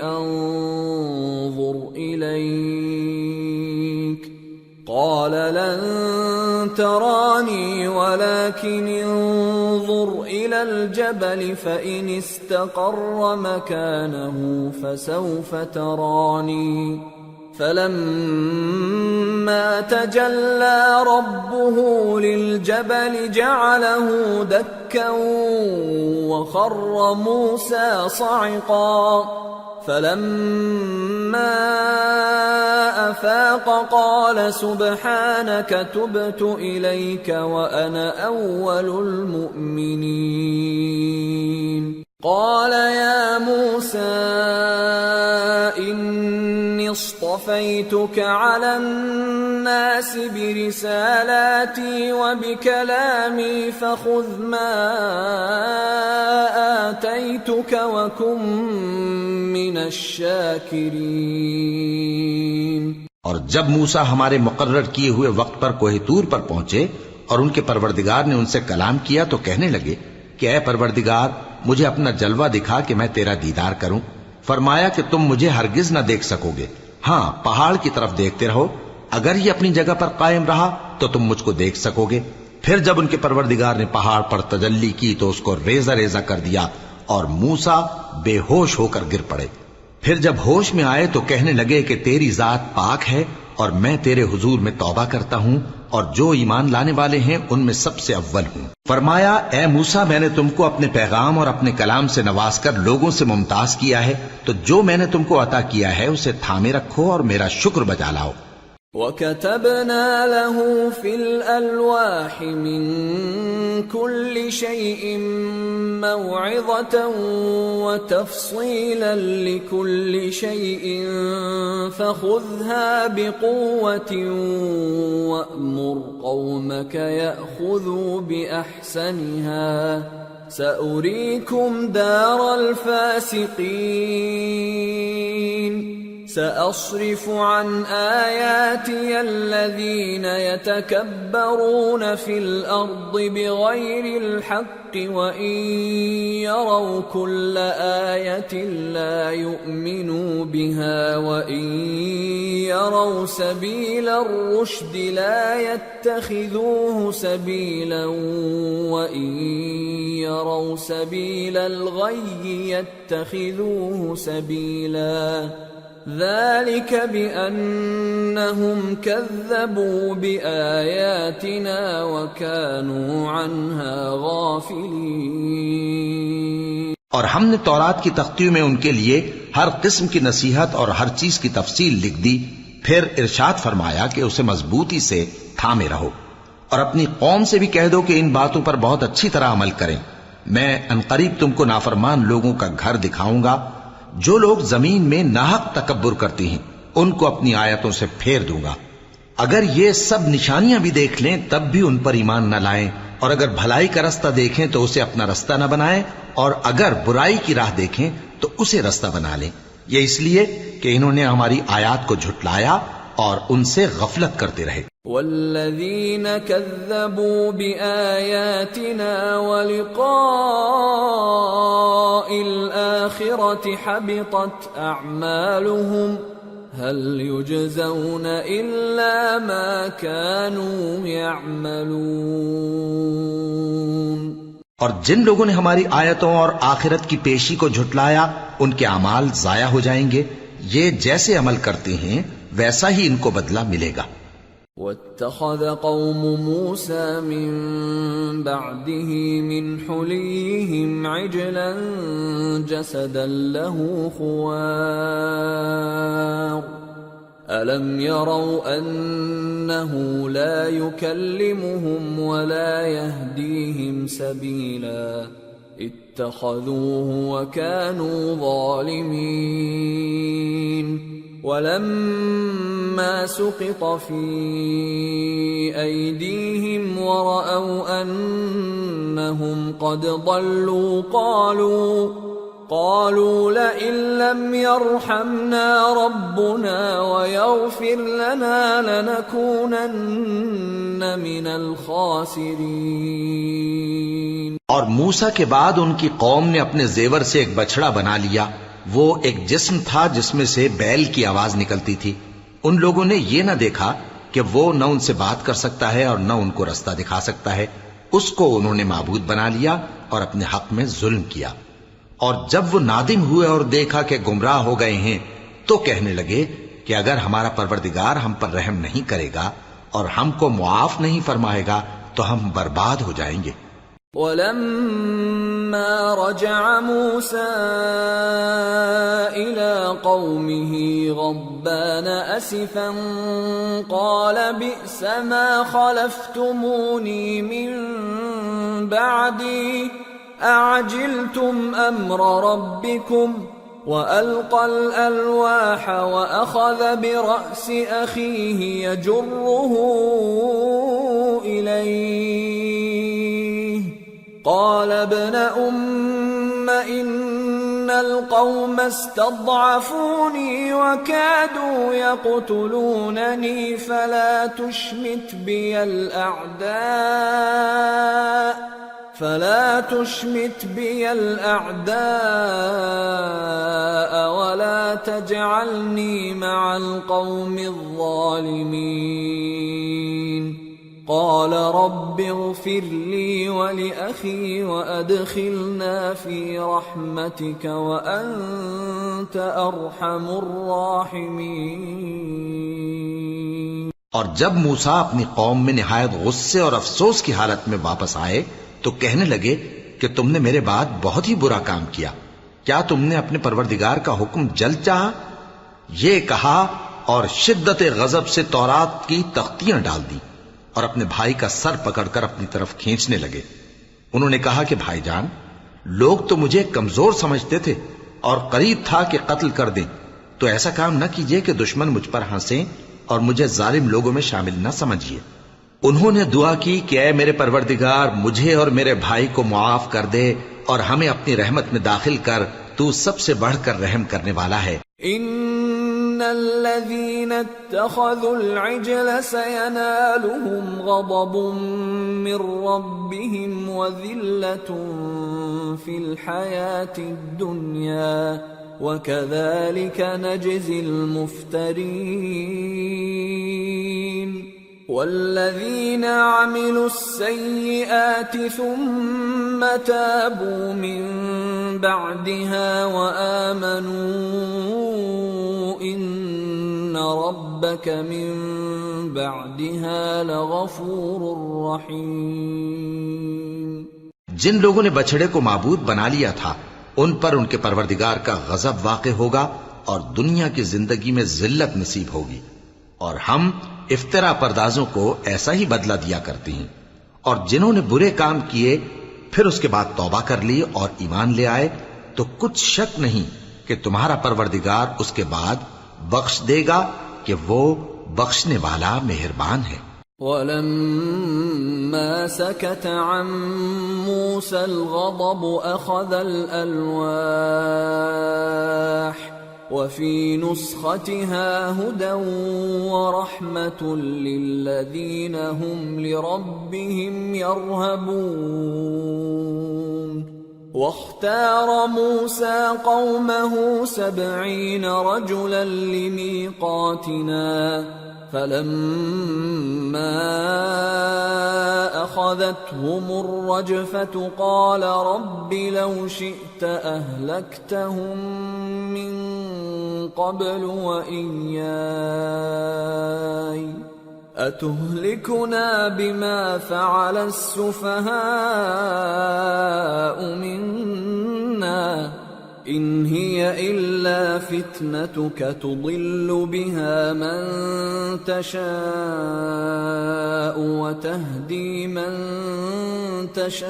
أَنظُرْ إِلَيْكَ قَالَ لَن تَرَانِي وَلَكِنِ انظُرْ إِلَى الْجَبَلِ فَإِنِ اسْتَقَرَّ مَكَانَهُ فَسَوْفَ تَرَانِي فَلَمَّا تَجَلَّى رَبُّهُ لِلْجَبَلِ جَعَلَهُ دَكًّا وَخَرَّ مُوسَى صَعِقًا فَلَمَّا أَفَاقَ قَالَ سُبْحَانَكَ تُبْتُ إِلَيْكَ وَأَنَا أَوَّلُ الْمُؤْمِنِينَ۔ قَالَ يَا مُوسَى إِنِّي اصْطَفَيْتُكَ عَلَى النَّاسِ بِرِسَالَاتِي وَبِكَلَامِي فَخُذْ مَا آتَيْتُكَ وَكُن مِّنَ الشَّاكِرِينَ۔ اور جب موسیٰ ہمارے مقرر کیے ہوئے وقت پر کوہ طور پر پہنچے اور ان کے پروردگار نے ان سے کلام کیا تو کہنے لگے کہ اے پروردگار مجھے اپنا جلوہ دکھا کہ میں تیرا دیدار کروں۔ فرمایا کہ تم مجھے ہرگز نہ دیکھ سکو گے، ہاں پہاڑ کی طرف دیکھتے رہو، اگر یہ اپنی جگہ پر قائم رہا تو تم مجھ کو دیکھ سکو گے۔ پھر جب ان کے پروردگار نے پہاڑ پر تجلی کی تو اس کو ریزہ ریزہ کر دیا اور موسیٰ بے ہوش ہو کر گر پڑے۔ پھر جب ہوش میں آئے تو کہنے لگے کہ تیری ذات پاک ہے اور میں تیرے حضور میں توبہ کرتا ہوں اور جو ایمان لانے والے ہیں ان میں سب سے اول ہوں۔ فرمایا اے موسیٰ، میں نے تم کو اپنے پیغام اور اپنے کلام سے نواز کر لوگوں سے ممتاز کیا ہے، تو جو میں نے تم کو عطا کیا ہے اسے تھامے رکھو اور میرا شکر بجا لاؤ۔ وَكَتَبْنَا لَهُ فِي الْأَلْوَاحِ مِنْ كُلِّ شَيْءٍ مَوْعِظَةً وَتَفْصِيلًا لِكُلِّ شَيْءٍ فَخُذْهَا بِقُوَّةٍ وَأْمُرْ قَوْمَكَ يَأْخُذُوا بِأَحْسَنِهَا سَأُرِيكُمْ دَارَ الْفَاسِقِينَ۔ سأصرف عن آياتي الذين يتكبرون في الأرض بغير الحق وإن يروا كل آية لا يؤمنوا بها وإن يروا سبيل الرشد لا يتخذوه سبيلا وإن يروا سبيل الغي يتخذوه سبيلا ذلك بأنهم كذبوا بآياتنا وكانوا عنها غافلين۔ اور ہم نے تورات کی تختیوں میں ان کے لیے ہر قسم کی نصیحت اور ہر چیز کی تفصیل لکھ دی، پھر ارشاد فرمایا کہ اسے مضبوطی سے تھامے رہو اور اپنی قوم سے بھی کہہ دو کہ ان باتوں پر بہت اچھی طرح عمل کریں۔ میں عنقریب تم کو نافرمان لوگوں کا گھر دکھاؤں گا۔ جو لوگ زمین میں ناحق تکبر کرتی ہیں ان کو اپنی آیتوں سے پھیر دوں گا۔ اگر یہ سب نشانیاں بھی دیکھ لیں تب بھی ان پر ایمان نہ لائیں، اور اگر بھلائی کا رستہ دیکھیں تو اسے اپنا رستہ نہ بنائیں، اور اگر برائی کی راہ دیکھیں تو اسے رستہ بنا لیں۔ یہ اس لیے کہ انہوں نے ہماری آیات کو جھٹلایا اور ان سے غفلت کرتے رہے۔ والذین کذبوا بآیاتنا ولقاء الآخرة حبطت اعمالهم هل يجزون الا ما كانوا يعملون۔ اور جن لوگوں نے ہماری آیتوں اور آخرت کی پیشی کو جھٹلایا ان کے اعمال ضائع ہو جائیں گے، یہ جیسے عمل کرتے ہیں ویسا ہی ان کو بدلہ ملے گا۔ وَاتَّخَذَ قَوْمُ مُوسَى مِن بَعْدِهِ مِنْ حُلِيِّهِمْ عِجْلًا جَسَدًا لَهُ خُوَارٌ أَلَمْ يَرَوْا أَنَّهُ لَا يُكَلِّمُهُمْ وَلَا يَهْدِيهِمْ سَبِيلًا اتَّخَذُوهُ وَكَانُوا ظَالِمِينَ۔ وَلَمَّا سُقِطَ فِي أَيْدِيهِمْ وَرَأَوْا أَنَّهُمْ قَدْ ضَلُّوا قَالُوا لَئِن لَّمْ يَرْحَمْنَا رَبُّنَا وَيَغْفِرْ لَنَا لَنَكُونَنَّ مِنَ الْخَاسِرِينَ۔ اور موسیٰ کے بعد ان کی قوم نے اپنے زیور سے ایک بچڑا بنا لیا، وہ ایک جسم تھا جس میں سے بیل کی آواز نکلتی تھی۔ ان لوگوں نے یہ نہ دیکھا کہ وہ نہ ان سے بات کر سکتا ہے اور نہ ان کو رستہ دکھا سکتا ہے، اس کو انہوں نے معبود بنا لیا اور اپنے حق میں ظلم کیا۔ اور جب وہ نادم ہوئے اور دیکھا کہ گمراہ ہو گئے ہیں تو کہنے لگے کہ اگر ہمارا پروردگار ہم پر رحم نہیں کرے گا اور ہم کو معاف نہیں فرمائے گا تو ہم برباد ہو جائیں گے۔ وَلَمَّا رَجَعَ مُوسَىٰ إِلَىٰ قَوْمِهِ غَضْبَانَ أَسِفًا قَالَ بِئْسَ مَا خَلَفْتُمُونِي مِن بَعْدِي أَعَجِلْتُمْ أَمْرَ رَبِّكُمْ وَأَلْقَى الْأَلْوَاحَ وَأَخَذَ بِرَأْسِ أَخِيهِ يَجُرُّهُ إِلَيْهِ قال ابن أم إن القوم استضعفوني وكادوا يقتلونني فلا تشمت بي الأعداء ولا تجعلني مع القوم الظالمين۔ قال قال رب اغفر لي ولأخي وأدخلنا في رحمتك وأنت أرحم الراحمين۔ اور جب موسیٰ اپنی قوم میں نہایت غصے اور افسوس کی حالت میں واپس آئے تو کہنے لگے کہ تم نے میرے بعد بہت ہی برا کام کیا، کیا تم نے اپنے پروردگار کا حکم جلد چاہا؟ یہ کہا اور شدت غضب سے تورات کی تختیاں ڈال دی اور اپنے بھائی کا سر پکڑ کر اپنی طرف کھینچنے لگے۔ انہوں نے کہا کہ بھائی جان، لوگ تو مجھے کمزور سمجھتے تھے اور قریب تھا کہ قتل کر دیں، تو ایسا کام نہ کیجیے کہ دشمن مجھ پر ہنسیں اور مجھے ظالم لوگوں میں شامل نہ سمجھیے۔ انہوں نے دعا کی کہ اے میرے پروردگار، مجھے اور میرے بھائی کو معاف کر دے اور ہمیں اپنی رحمت میں داخل کر، تو سب سے بڑھ کر رحم کرنے والا ہے۔ ان الذين اتخذوا العجل سينالهم غضب من ربهم وذلة في الحياة الدنيا وكذلك نجزي المفترين۔ والذين عملوا السيئات ثم تابوا من بعدها وآمنوا إن ربك من بعدها لغفور رحيم۔ جن لوگوں نے بچڑے کو معبود بنا لیا تھا ان پر ان کے پروردگار کا غضب واقع ہوگا اور دنیا کی زندگی میں ذلت نصیب ہوگی، اور ہم افترا پردازوں کو ایسا ہی بدلہ دیا کرتے ہیں۔ اور جنہوں نے برے کام کیے پھر اس کے بعد توبہ کر لی اور ایمان لے آئے تو کچھ شک نہیں کہ تمہارا پروردگار اس کے بعد بخش دے گا کہ وہ بخشنے والا مہربان ہے۔ وَلَمَّا سَكَتَ عَن مُوسَى الْغَضَبُ أَخَذَ الْأَلْوَاحَ وَفِي نُسْخَتِهَا هُدًى وَرَحْمَةٌ لِّلَّذِينَ هُمْ لِرَبِّهِمْ يَرْهَبُونَ۔ واختار موسى قومه 70 رجلا لميقاتنا فلما أخذتهم الرجفة قال رب لو شئت أهلكتهم من قبل وإياي أتهلكنا بما فعل السفهاء منا إن هي إلا فتنتك تضل بها من تشاء وتهدي من تشاء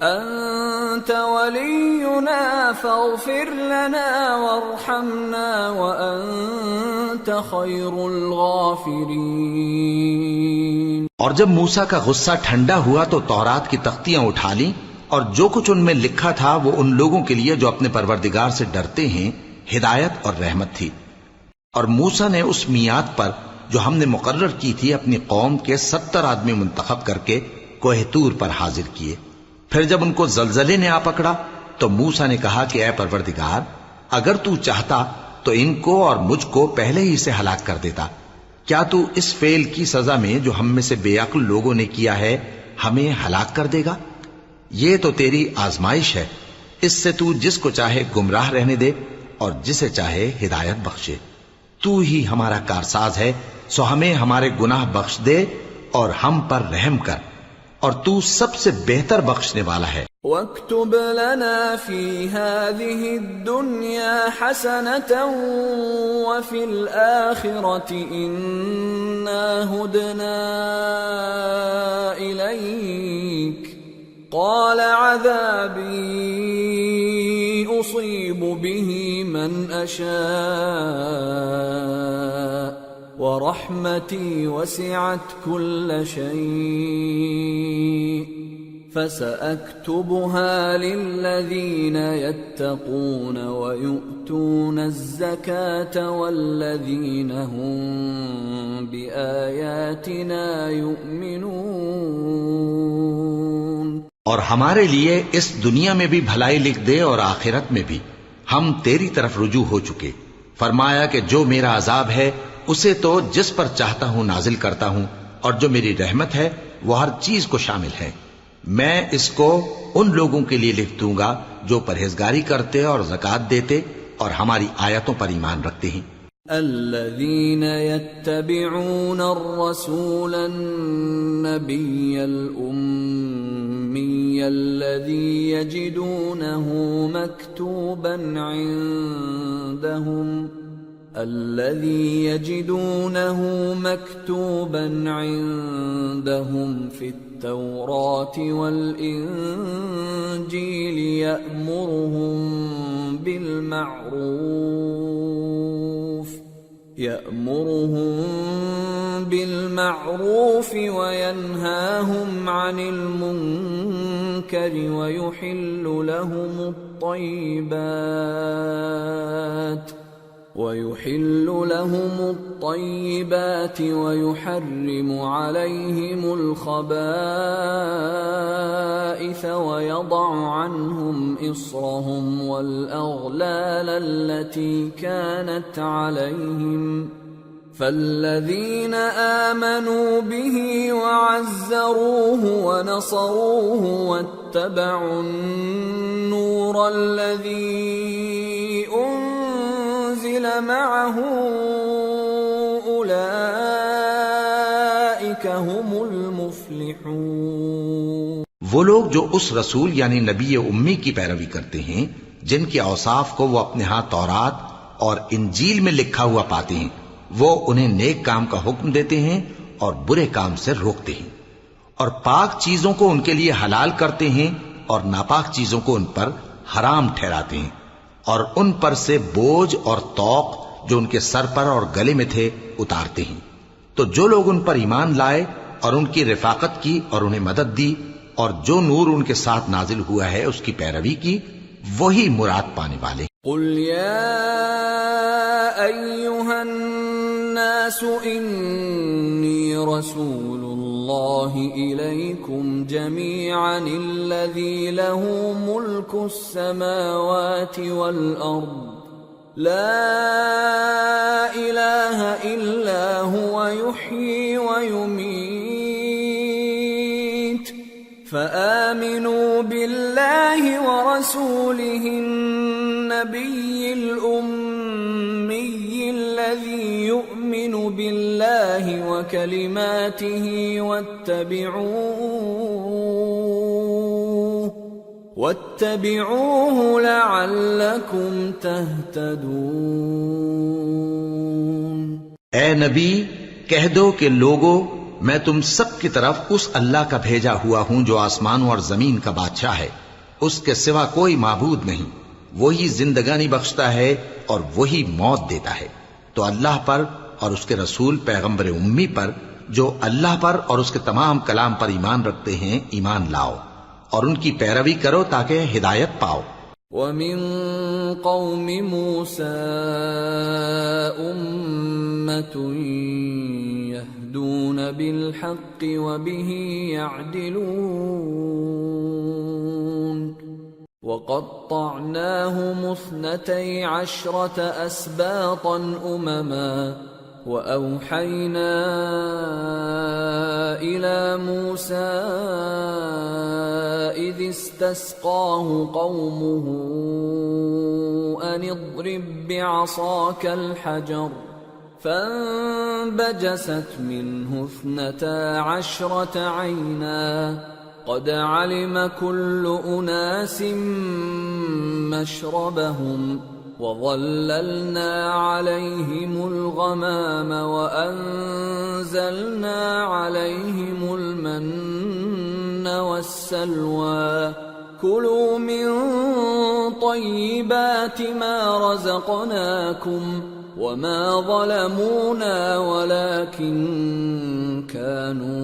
أنت ولينا فاغفر لنا وارحمنا وأنت خير الغافرين۔ اور جب موسیٰ کا غصہ ٹھنڈا ہوا تو تورات کی تختیاں اٹھا لیں اور جو کچھ ان میں لکھا تھا وہ ان لوگوں کے لیے جو اپنے پروردگار سے ڈرتے ہیں ہدایت اور رحمت تھی۔ اور موسیٰ نے اس میعاد پر جو ہم نے مقرر کی تھی اپنی قوم کے 70 آدمی منتخب کر کے کوہ طور پر حاضر کیے۔ پھر جب ان کو زلزلے نے آ پکڑا تو موسیٰ نے کہا کہ اے پروردگار اگر تو چاہتا تو ان کو اور مجھ کو پہلے ہی سے ہلاک کر دیتا، کیا تو اس فعل کی سزا میں جو ہم میں سے بے عقل لوگوں نے کیا ہے ہمیں ہلاک کر دے گا؟ یہ تو تیری آزمائش ہے، اس سے تو جس کو چاہے گمراہ رہنے دے اور جسے چاہے ہدایت بخشے۔ تو ہی ہمارا کارساز ہے، سو ہمیں ہمارے گناہ بخش دے اور ہم پر رحم کر، اور تو سب سے بہتر بخشنے والا ہے۔ وَاكْتُبْ لَنَا فِي هَذِهِ الدُّنْيَا حَسَنَةً وَفِي الْآخِرَةِ إِنَّا هُدْنَا إِلَيْكَ قَالَ عَذَابِي أُصِيبُ بِهِ مَنْ أَشَاءُ وَرَحْمَتِي وَسِعَتْ كُلَّ شَيْءٍ فَسَأَكْتُبُهَا لِلَّذِينَ يَتَّقُونَ وَيُؤْتُونَ الزَّكَاةَ وَالَّذِينَ هُمْ بِآيَاتِنَا يُؤْمِنُونَ۔ اور ہمارے لیے اس دنیا میں بھی بھلائی لکھ دے اور آخرت میں بھی، ہم تیری طرف رجوع ہو چکے۔ فرمایا کہ جو میرا عذاب ہے اسے تو جس پر چاہتا ہوں نازل کرتا ہوں، اور جو میری رحمت ہے وہ ہر چیز کو شامل ہے۔ میں اس کو ان لوگوں کے لیے لکھ دوں گا جو پرہیزگاری کرتے اور زکات دیتے اور ہماری آیتوں پر ایمان رکھتے ہیں۔ الذين يتبعون الرسول النبي الأمي الذي يجدونه مكتوبا عندهم في التوراة والإنجيل يأمرهم بالمعروف وينهاهم عن المنكر ويحل لهم الطيبات ويحرم عليهم الخبائث ويضع عنهم إصرهم والأغلال التي كانت عليهم فالذين آمنوا به وعزروه ونصروه واتبعوا النور الذي أنزل معه أولئك هم المفلحون۔ وہ لوگ جو اس رسول یعنی نبی امی کی پیروی کرتے ہیں جن کے اوصاف کو وہ اپنے ہاں تورات اور انجیل میں لکھا ہوا پاتے ہیں، وہ انہیں نیک کام کا حکم دیتے ہیں اور برے کام سے روکتے ہیں، اور پاک چیزوں کو ان کے لیے حلال کرتے ہیں اور ناپاک چیزوں کو ان پر حرام ٹھہراتے ہیں، اور ان پر سے بوجھ اور طوق جو ان کے سر پر اور گلے میں تھے اتارتے ہیں۔ تو جو لوگ ان پر ایمان لائے اور ان کی رفاقت کی اور انہیں مدد دی اور جو نور ان کے ساتھ نازل ہوا ہے اس کی پیروی کی، وہی مراد پانے والے۔ قل یا ایھا الناس انی رسول اللہ الیکم جمیعا الذی له ملک السماوات والارض لا الہ الا هو یحیی ویمیت فآمنوا بالله ورسوله النبي الأمي الذي يؤمن بالله وكلماته واتبعوه لعلكم تهتدون۔ اے نبی کہہ دو کہ لوگو، میں تم سب کی طرف اس اللہ کا بھیجا ہوا ہوں جو آسمانوں اور زمین کا بادشاہ ہے، اس کے سوا کوئی معبود نہیں، وہی زندگانی بخشتا ہے اور وہی موت دیتا ہے۔ تو اللہ پر اور اس کے رسول پیغمبر امی پر جو اللہ پر اور اس کے تمام کلام پر ایمان رکھتے ہیں ایمان لاؤ اور ان کی پیروی کرو تاکہ ہدایت پاؤ۔ وَمِن قَوْمِ مُوسَىٰ أُمَّةٌ يَهْدُونَ بِالْحَقِّ وَبِهِ يَعْدِلُونَ وَقَطَّعْنَاهُمُ 12 أَسْبَاطًا أُمَمًا وَأَوْحَيْنَا إِلَى مُوسَىٰ إِذِ اسْتَسْقَاهُ قَوْمُهُ أَنِ اضْرِب بِّعَصَاكَ الْحَجَرَ فَانبَجَسَتْ مِنْهُ 12 عَيْنًا قَدْ عَلِمَ كُلُّ أُنَاسٍ مَّشْرَبَهُمْ وَظَلَّلْنَا عَلَيْهِمُ الْغَمَامَ وَأَنزَلْنَا عَلَيْهِمُ الْمَنَّ وَالسَّلْوَىٰ كُلُوا مِن طَيِّبَاتِ مَا رَزَقْنَاكُمْ وَمَا ظَلَمُونَا وَلَٰكِن كَانُوا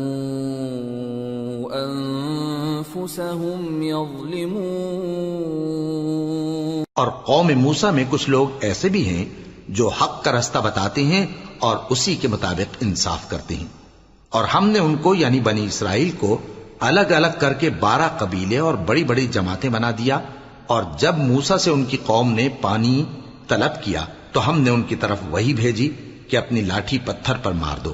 أَنفُسَهُمْ يَظْلِمُونَ۔ اور قوم موسیٰ میں کچھ لوگ ایسے بھی ہیں جو حق کا رستہ بتاتے ہیں اور اسی کے مطابق انصاف کرتے ہیں، اور ہم نے ان کو یعنی بنی اسرائیل کو الگ الگ کر کے 12 قبیلے اور بڑی بڑی جماعتیں بنا دیا، اور جب موسیٰ سے ان کی قوم نے پانی طلب کیا تو ہم نے ان کی طرف وحی بھیجی کہ اپنی لاٹھی پتھر پر مار دو،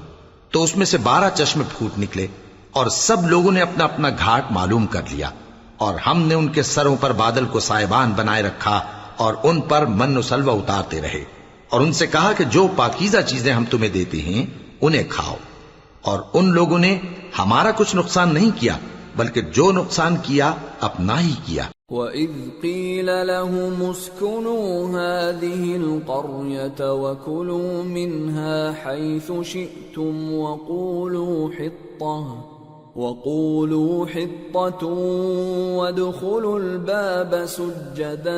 تو اس میں سے 12 چشمے پھوٹ نکلے، اور سب لوگوں نے اپنا اپنا گھاٹ معلوم کر لیا، اور ہم نے ان کے سروں پر بادل کو سائبان بنائے رکھا اور ان پر من و سلوہ اتارتے رہے، اور ان سے کہا کہ جو پاکیزہ چیزیں ہم تمہیں دیتے ہیں انہیں کھاؤ۔ اور ان لوگوں نے ہمارا کچھ نقصان نہیں کیا، بلکہ جو نقصان کیا اپنا ہی کیا۔ وَإِذْ قِيلَ لَهُمُ اسْكُنُوا هَٰذِهِ الْقَرْيَةَ وَكُلُوا مِنْهَا حَيْثُ شِئْتُمْ وَقُولُوا حِطَّةٌ وَادْخُلُوا الْبَابَ سُجَّدًا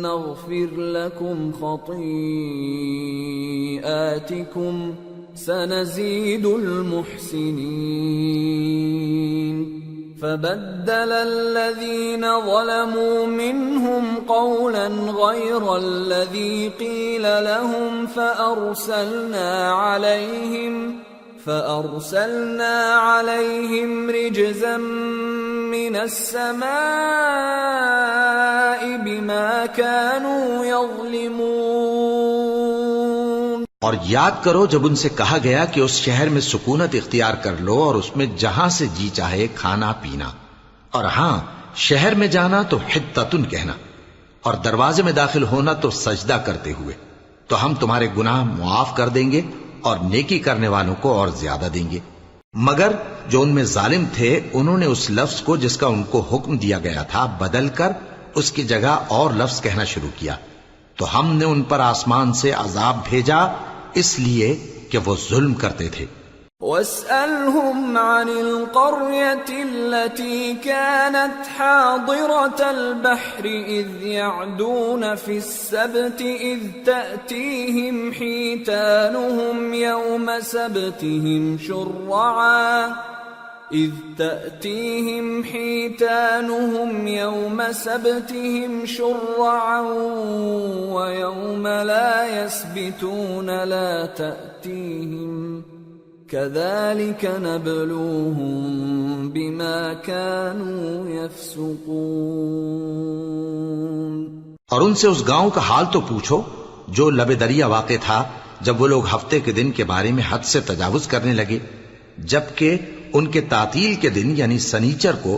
نَغْفِرْ لَكُمْ خَطِيئَاتِكُمْ سَنَزِيدُ الْمُحْسِنِينَ فَبَدَّلَ الَّذِينَ ظَلَمُوا مِنْهُمْ قَوْلًا غَيْرَ الَّذِي قِيلَ لَهُمْ فَأَرْسَلْنَا عَلَيْهِمْ رِجْزًا مِّنَ السَّمَاءِ بِمَا كَانُوا يَظْلِمُونَ۔ اور یاد کرو جب ان سے کہا گیا کہ اس شہر میں سکونت اختیار کر لو اور اس میں جہاں سے جی چاہے کھانا پینا، اور ہاں شہر میں جانا تو حطتن کہنا، اور دروازے میں داخل ہونا تو سجدہ کرتے ہوئے، تو ہم تمہارے گناہ معاف کر دیں گے اور نیکی کرنے والوں کو اور زیادہ دیں گے۔ مگر جو ان میں ظالم تھے انہوں نے اس لفظ کو جس کا ان کو حکم دیا گیا تھا بدل کر اس کی جگہ اور لفظ کہنا شروع کیا، تو ہم نے ان پر آسمان سے عذاب بھیجا اس لیے کہ وہ ظلم کرتے تھے۔ وَاسْأَلْهُمْ عَنِ الْقَرْيَةِ الَّتِي كَانَتْ حَاضِرَةَ الْبَحْرِ إِذْ يَعْدُونَ فِي السَّبْتِ إِذْ تَأْتِيهِمْ حِيتَانُهُمْ يَوْمَ سَبْتِهِمْ شُرَّعًا وَيَوْمَ لَا يَسْبِتُونَ لَا تَأْتِيهِمْ كَذَلِكَ نَبْلُوهُم بِمَا كَانُوا يَفْسُقُونَ۔ اور ان سے اس گاؤں کا حال تو پوچھو جو لب دریا واقع تھا جب وہ لوگ ہفتے کے دن کے بارے میں حد سے تجاوز کرنے لگے، جبکہ ان کے تعطیل کے دن یعنی سنیچر کو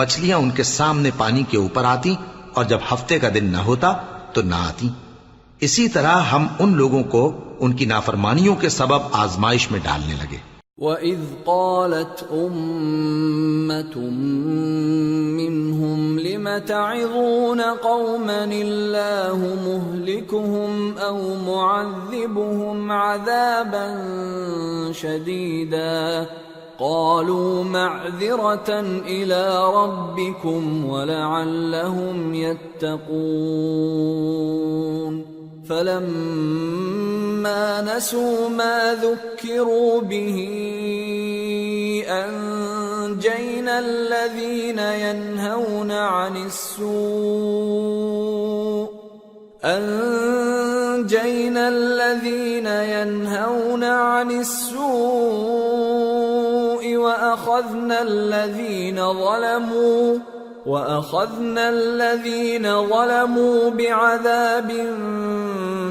مچھلیاں ان کے سامنے پانی کے اوپر آتی، اور جب ہفتے کا دن نہ ہوتا تو نہ آتی۔ اسی طرح ہم ان لوگوں کو ان کی نافرمانیوں کے سبب آزمائش میں ڈالنے لگے۔ وَإِذْ قَالَتْ أُمَّةٌ مِّنْهُمْ لِمَ تَعِظُونَ قَوْمًا اللَّهُ مُهْلِكُهُمْ أَوْ مُعَذِّبُهُمْ عَذَابًا شَدِيدًا قَالُوا مَعْذِرَةً إِلَىٰ رَبِّكُمْ وَلَعَلَّهُمْ يَتَّقُونَ فَلَمَّا نَسُوا مَا ذُكِّرُوا بِهِ أَنجَيْنَا الَّذِينَ يَنْهَوْنَ عَنِ السُّوءِ وَأَخَذْنَا الَّذِينَ ظَلَمُوا بِعَذَابٍ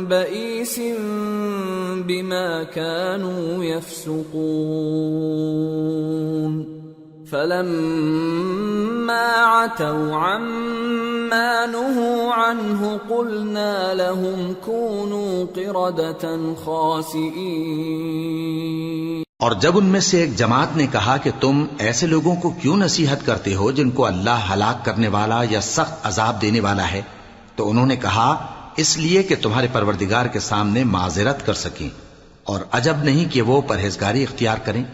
بَئِيسٍ بِمَا كَانُوا يَفْسُقُونَ فَلَمَّا عَتَوْا عَمَّا نُهُوا عَنْهُ قُلْنَا لَهُمْ كُونُوا قِرَدَةً خَاسِئِينَ۔ اور جب ان میں سے ایک جماعت نے کہا کہ تم ایسے لوگوں کو کیوں نصیحت کرتے ہو جن کو اللہ ہلاک کرنے والا یا سخت عذاب دینے والا ہے، تو انہوں نے کہا اس لیے کہ تمہارے پروردگار کے سامنے معذرت کر سکیں، اور عجب نہیں کہ وہ پرہیزگاری اختیار کریں۔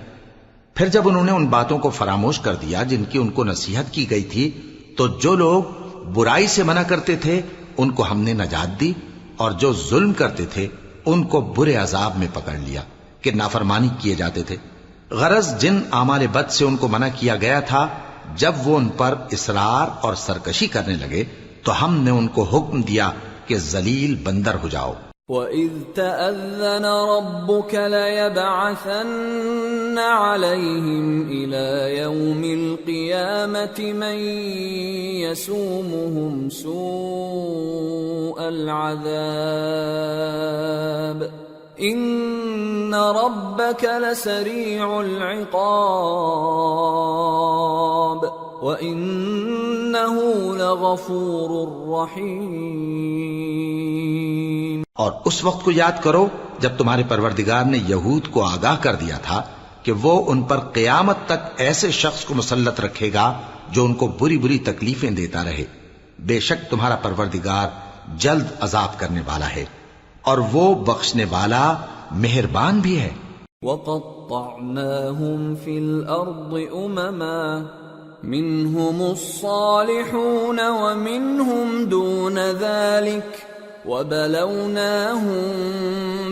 پھر جب انہوں نے ان باتوں کو فراموش کر دیا جن کی ان کو نصیحت کی گئی تھی، تو جو لوگ برائی سے منع کرتے تھے ان کو ہم نے نجات دی، اور جو ظلم کرتے تھے ان کو برے عذاب میں پکڑ لیا کہ نافرمانی کیے جاتے تھے۔ غرض جن اعمال بد سے ان کو منع کیا گیا تھا، جب وہ ان پر اصرار اور سرکشی کرنے لگے تو ہم نے ان کو حکم دیا کہ ذلیل بندر ہو جاؤ۔ وَإِذْ تَأَذَّنَ رَبُّكَ لَيَبْعَثَنَّ عَلَيْهِمْ إِلَى يَوْمِ الْقِيَامَةِ مَنْ يَسُومُهُمْ سُوءَ الْعَذَابِ ان ربك لسريع العقاب وانه لغفور رحيم۔ اور اس وقت کو یاد کرو جب تمہارے پروردگار نے یہود کو آگاہ کر دیا تھا کہ وہ ان پر قیامت تک ایسے شخص کو مسلط رکھے گا جو ان کو بری بری تکلیفیں دیتا رہے۔ بے شک تمہارا پروردگار جلد عذاب کرنے والا ہے اور وہ بخشنے والا مہربان بھی ہے۔ وَقَطَّعْنَاهُمْ فِي الْأَرْضِ أُمَمًا مِّنْهُمُ الصَّالِحُونَ وَمِنْهُمْ دُونَ ذَلِكَ وَبَلَوْنَاهُمْ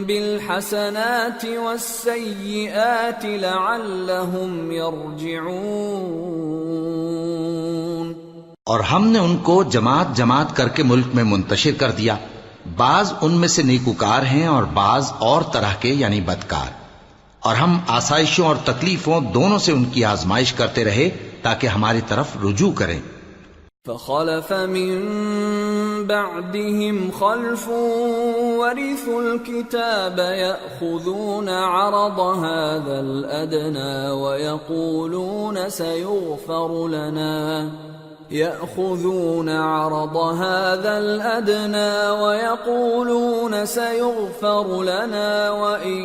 بِالْحَسَنَاتِ وَالسَّيِّئَاتِ لَعَلَّهُمْ يَرْجِعُونَ۔ اور ہم نے ان کو جماعت جماعت کر کے ملک میں منتشر کر دیا، بعض ان میں سے نیکوکار ہیں اور بعض اور طرح کے یعنی بدکار، اور ہم آسائشوں اور تکلیفوں دونوں سے ان کی آزمائش کرتے رہے تاکہ ہماری طرف رجوع کریں۔ فخلف من بعدهم خلف ورثوا الكتاب يأخذون عرض هذا الأدنى ويقولون سيغفر لنا وإن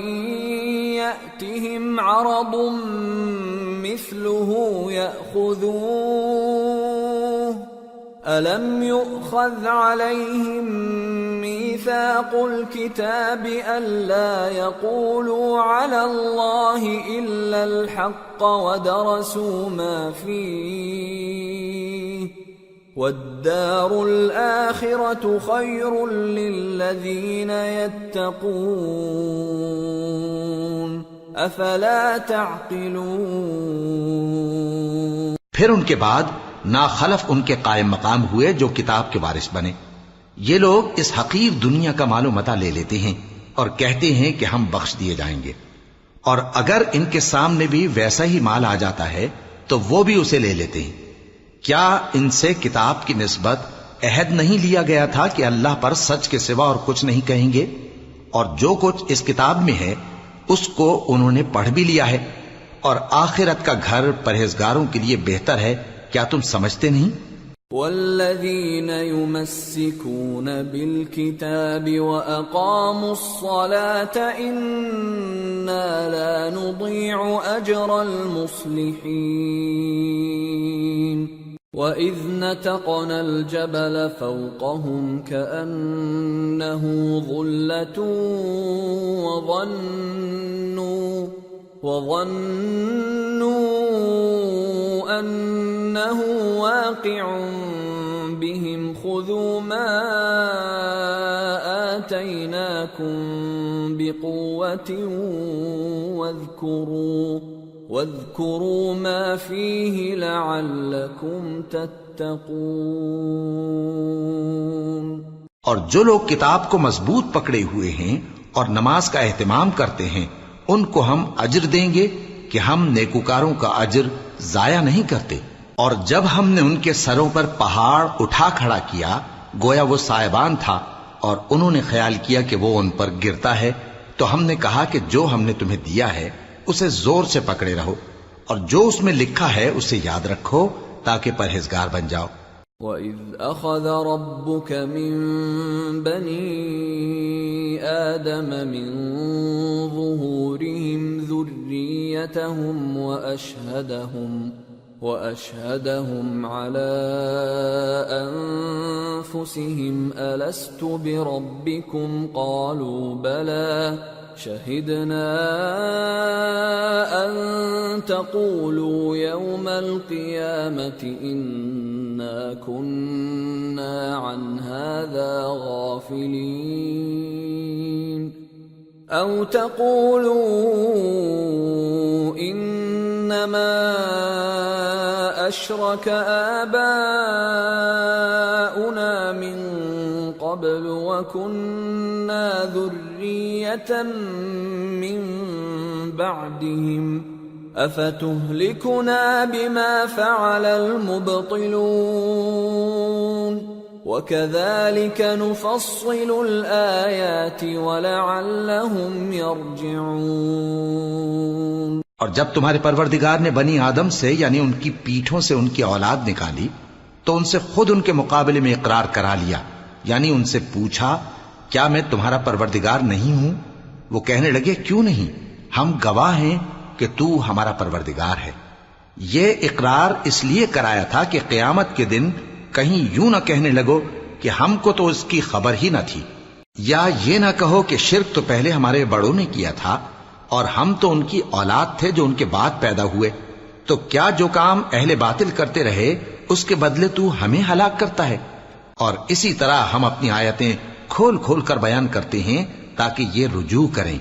يأتهم عرض مثله يأخذوه ألم يؤخذ عليهم ميثاق الكتاب ألا يقولوا على الله إلا الحق ودرسوا ما فيه والدار الآخرة خير للذين يتقون أفلا تعقلون۔ پھر ان کے بعد ناخلف ان کے قائم مقام ہوئے جو کتاب کے وارث بنے۔ یہ لوگ اس حقیر دنیا کا مال و متاع لے لیتے ہیں اور کہتے ہیں کہ ہم بخش دیے جائیں گے، اور اگر ان کے سامنے بھی ویسا ہی مال آ جاتا ہے تو وہ بھی اسے لے لیتے ہیں۔ کیا ان سے کتاب کی نسبت عہد نہیں لیا گیا تھا کہ اللہ پر سچ کے سوا اور کچھ نہیں کہیں گے؟ اور جو کچھ اس کتاب میں ہے اس کو انہوں نے پڑھ بھی لیا ہے، اور آخرت کا گھر پرہیزگاروں کے لیے بہتر ہے۔ کیا تم سمجھتے نہیں؟ والذین یمسکون بالکتاب واقاموا الصلاة انا لا نضیع اجر المصلحین وَإِذْ نَتَقْنَا الْجَبَلَ فَوْقَهُمْ كَأَنَّهُ ظُلَّةٌ وَظَنُّوا أَنَّهُ واقع بهم خُذُوا مَا آتَيْنَاكُمْ بِقُوَّةٍ واذكروا ما فيه لعلكم تتقون۔ اور جو لوگ کتاب کو مضبوط پکڑے ہوئے ہیں اور نماز کا اہتمام کرتے ہیں ان کو ہم اجر دیں گے کہ ہم نیکوکاروں کا اجر ضائع نہیں کرتے۔ اور جب ہم نے ان کے سروں پر پہاڑ اٹھا کھڑا کیا گویا وہ سائبان تھا، اور انہوں نے خیال کیا کہ وہ ان پر گرتا ہے، تو ہم نے کہا کہ جو ہم نے تمہیں دیا ہے اسے زور سے پکڑے رہو، اور جو اس میں لکھا ہے اسے یاد رکھو تاکہ پرہیزگار بن جاؤ۔ وَإِذْ أَخَذَ رَبُّكَ مِنْ بَنِي آدَمَ مِنْ ظُهُورِهِمْ ذُرِّيَّتَهُمْ وَأَشْهَدَهُمْ عَلَىٰ أَنفُسِهِمْ أَلَسْتُ بِرَبِّكُمْ قَالُوا بَلَىٰ شَهِدْنَا أَن تَقُولُوا يَوْمَ الْقِيَامَةِ إِنَّا كُنَّا عَنْ هَٰذَا غَافِلِينَ أَوْ تَقُولُوا إِنَّمَا أَشْرَكَ آبَاؤُنَا مِن قَبْلُ وَكُنَّا ذُرِّيَّةً مِّن بَعْدِهِمْ أَفَتُهْلِكُنَا بِمَا فَعَلَ الْمُبْطِلُونَ۔ وَكَذَلِكَ نُفَصِّلُ الْآيَاتِ وَلَعَلَّهُمْ يَرْجِعُونَ۔ اور جب تمہارے پروردگار نے بنی آدم سے یعنی ان کی پیٹھوں سے ان کی اولاد نکالی تو ان سے خود ان کے مقابلے میں اقرار کرا لیا، یعنی ان سے پوچھا کیا میں تمہارا پروردگار نہیں ہوں؟ وہ کہنے لگے کیوں نہیں، ہم گواہ ہیں کہ تو ہمارا پروردگار ہے۔ یہ اقرار اس لیے کرایا تھا کہ قیامت کے دن کہیں یوں نہ کہنے لگو کہ ہم کو تو اس کی خبر ہی نہ تھی، یا یہ نہ کہو کہ شرک تو پہلے ہمارے بڑوں نے کیا تھا اور ہم تو ان کی اولاد تھے جو ان کے بعد پیدا ہوئے، تو کیا جو کام اہل باطل کرتے رہے اس کے بدلے تو ہمیں ہلاک کرتا ہے؟ اور اسی طرح ہم اپنی آیتیں کھول کھول کر بیان کرتے ہیں تاکہ یہ رجوع کریں۔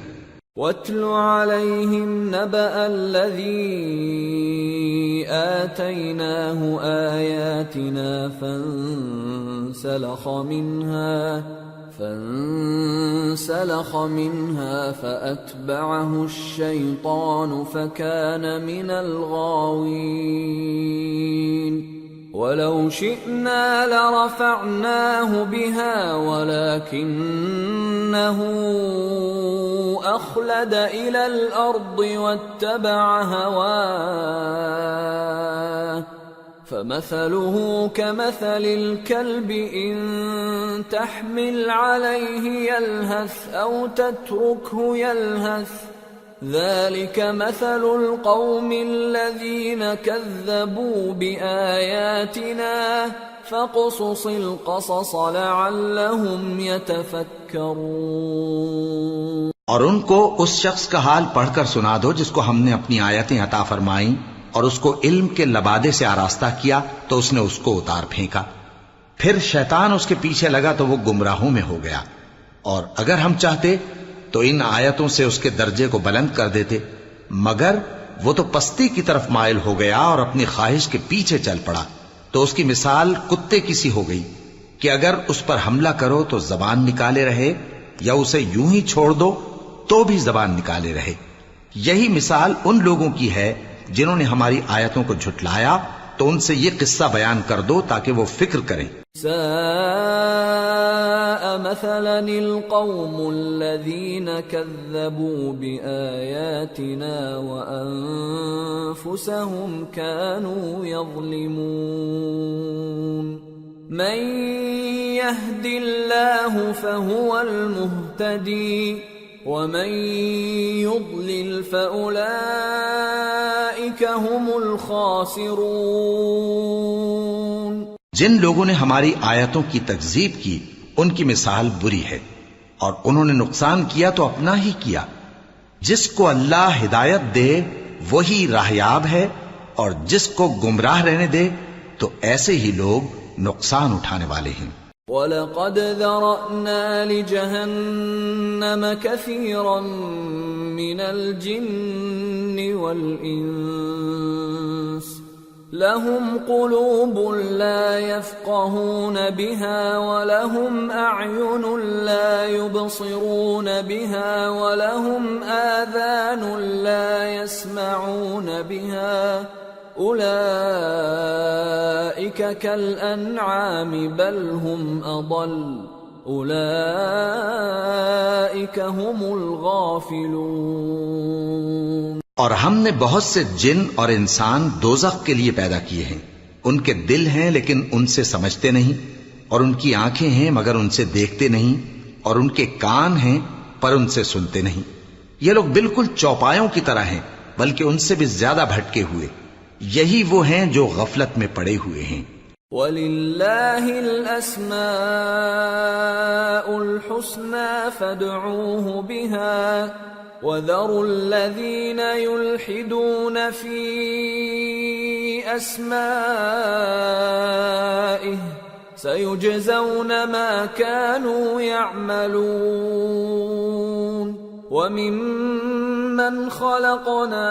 وَاتْلُ عَلَيْهِمْ نَبَأَ الَّذِي آتَيْنَاهُ آيَاتِنَا فانسلخ منها فأتبعه الشيطان فكان من الغاوين ولو شئنا لرفعناه بها ولكنه أخلد إلى الأرض واتبع هواه فمثله كمثل الكلب إن تحمل عليه يلهث أو تتركه يلهث ذلك مثل القوم الذين كذبوا بآياتنا فاقصص القصص لعلهم يتفكرون۔ اور ان کو اس شخص کا حال پڑھ کر سنا دو جس کو ہم نے اپنی آیتیں عطا فرمائیں اور اس کو علم کے لبادے سے آراستہ کیا تو اس نے اس کو اتار پھینکا، پھر شیطان اس کے پیچھے لگا تو وہ گمراہوں میں ہو گیا، اور اگر ہم چاہتے تو ان آیتوں سے اس کے درجے کو بلند کر دیتے، مگر وہ تو پستی کی طرف مائل ہو گیا اور اپنی خواہش کے پیچھے چل پڑا، تو اس کی مثال کتے کی سی ہو گئی کہ اگر اس پر حملہ کرو تو زبان نکالے رہے یا اسے یوں ہی چھوڑ دو تو بھی زبان نکالے رہے۔ یہی مثال ان لوگوں کی ہے جنہوں نے ہماری آیتوں کو جھٹلایا، تو ان سے یہ قصہ بیان کر دو تاکہ وہ فکر کریں۔ ساء مثلا القوم الذين كذبوا بآياتنا وأنفسهم كانوا يظلمون من يهد الله فهو المهتدي ومن يضلل فأولئك هم الخاسرون۔ جن لوگوں نے ہماری آیتوں کی تکذیب کی ان کی مثال بری ہے، اور انہوں نے نقصان کیا تو اپنا ہی کیا۔ جس کو اللہ ہدایت دے وہی راہیاب ہے، اور جس کو گمراہ رہنے دے تو ایسے ہی لوگ نقصان اٹھانے والے ہیں۔ وَلَقَدْ ذَرَأْنَا لِجَهَنَّمَ كَثِيرًا مِنَ الْجِنِّ وَالْإِنسِ لَهُمْ قُلُوبٌ لَا يَفْقَهُونَ بِهَا وَلَهُمْ أَعْيُنٌ لَا يُبْصِرُونَ بِهَا وَلَهُمْ آذَانٌ لَا يَسْمَعُونَ بِهَا أُولَئِكَ كَالْأَنْعَامِ بَلْ هُمْ أَضَلُّ أُولَئِكَ هُمُ الْغَافِلُونَ۔ اور ہم نے بہت سے جن اور انسان دوزخ کے لیے پیدا کیے ہیں، ان کے دل ہیں لیکن ان سے سمجھتے نہیں، اور ان کی آنکھیں ہیں مگر ان سے دیکھتے نہیں، اور ان کے کان ہیں پر ان سے سنتے نہیں۔ یہ لوگ بالکل چوپایوں کی طرح ہیں بلکہ ان سے بھی زیادہ بھٹکے ہوئے۔ یہی وہ ہیں جو غفلت میں پڑے ہوئے ہیں۔ وَلِلَّهِ الْأَسْمَاءُ الْحُسْنَى فَادْعُوهُ بِهَا وَذَرُوا الَّذِينَ يُلْحِدُونَ فِي أَسْمَائِهِ سَيُجْزَوْنَ مَا كَانُوا يَعْمَلُونَ وَمِمَّنْ خَلَقْنَا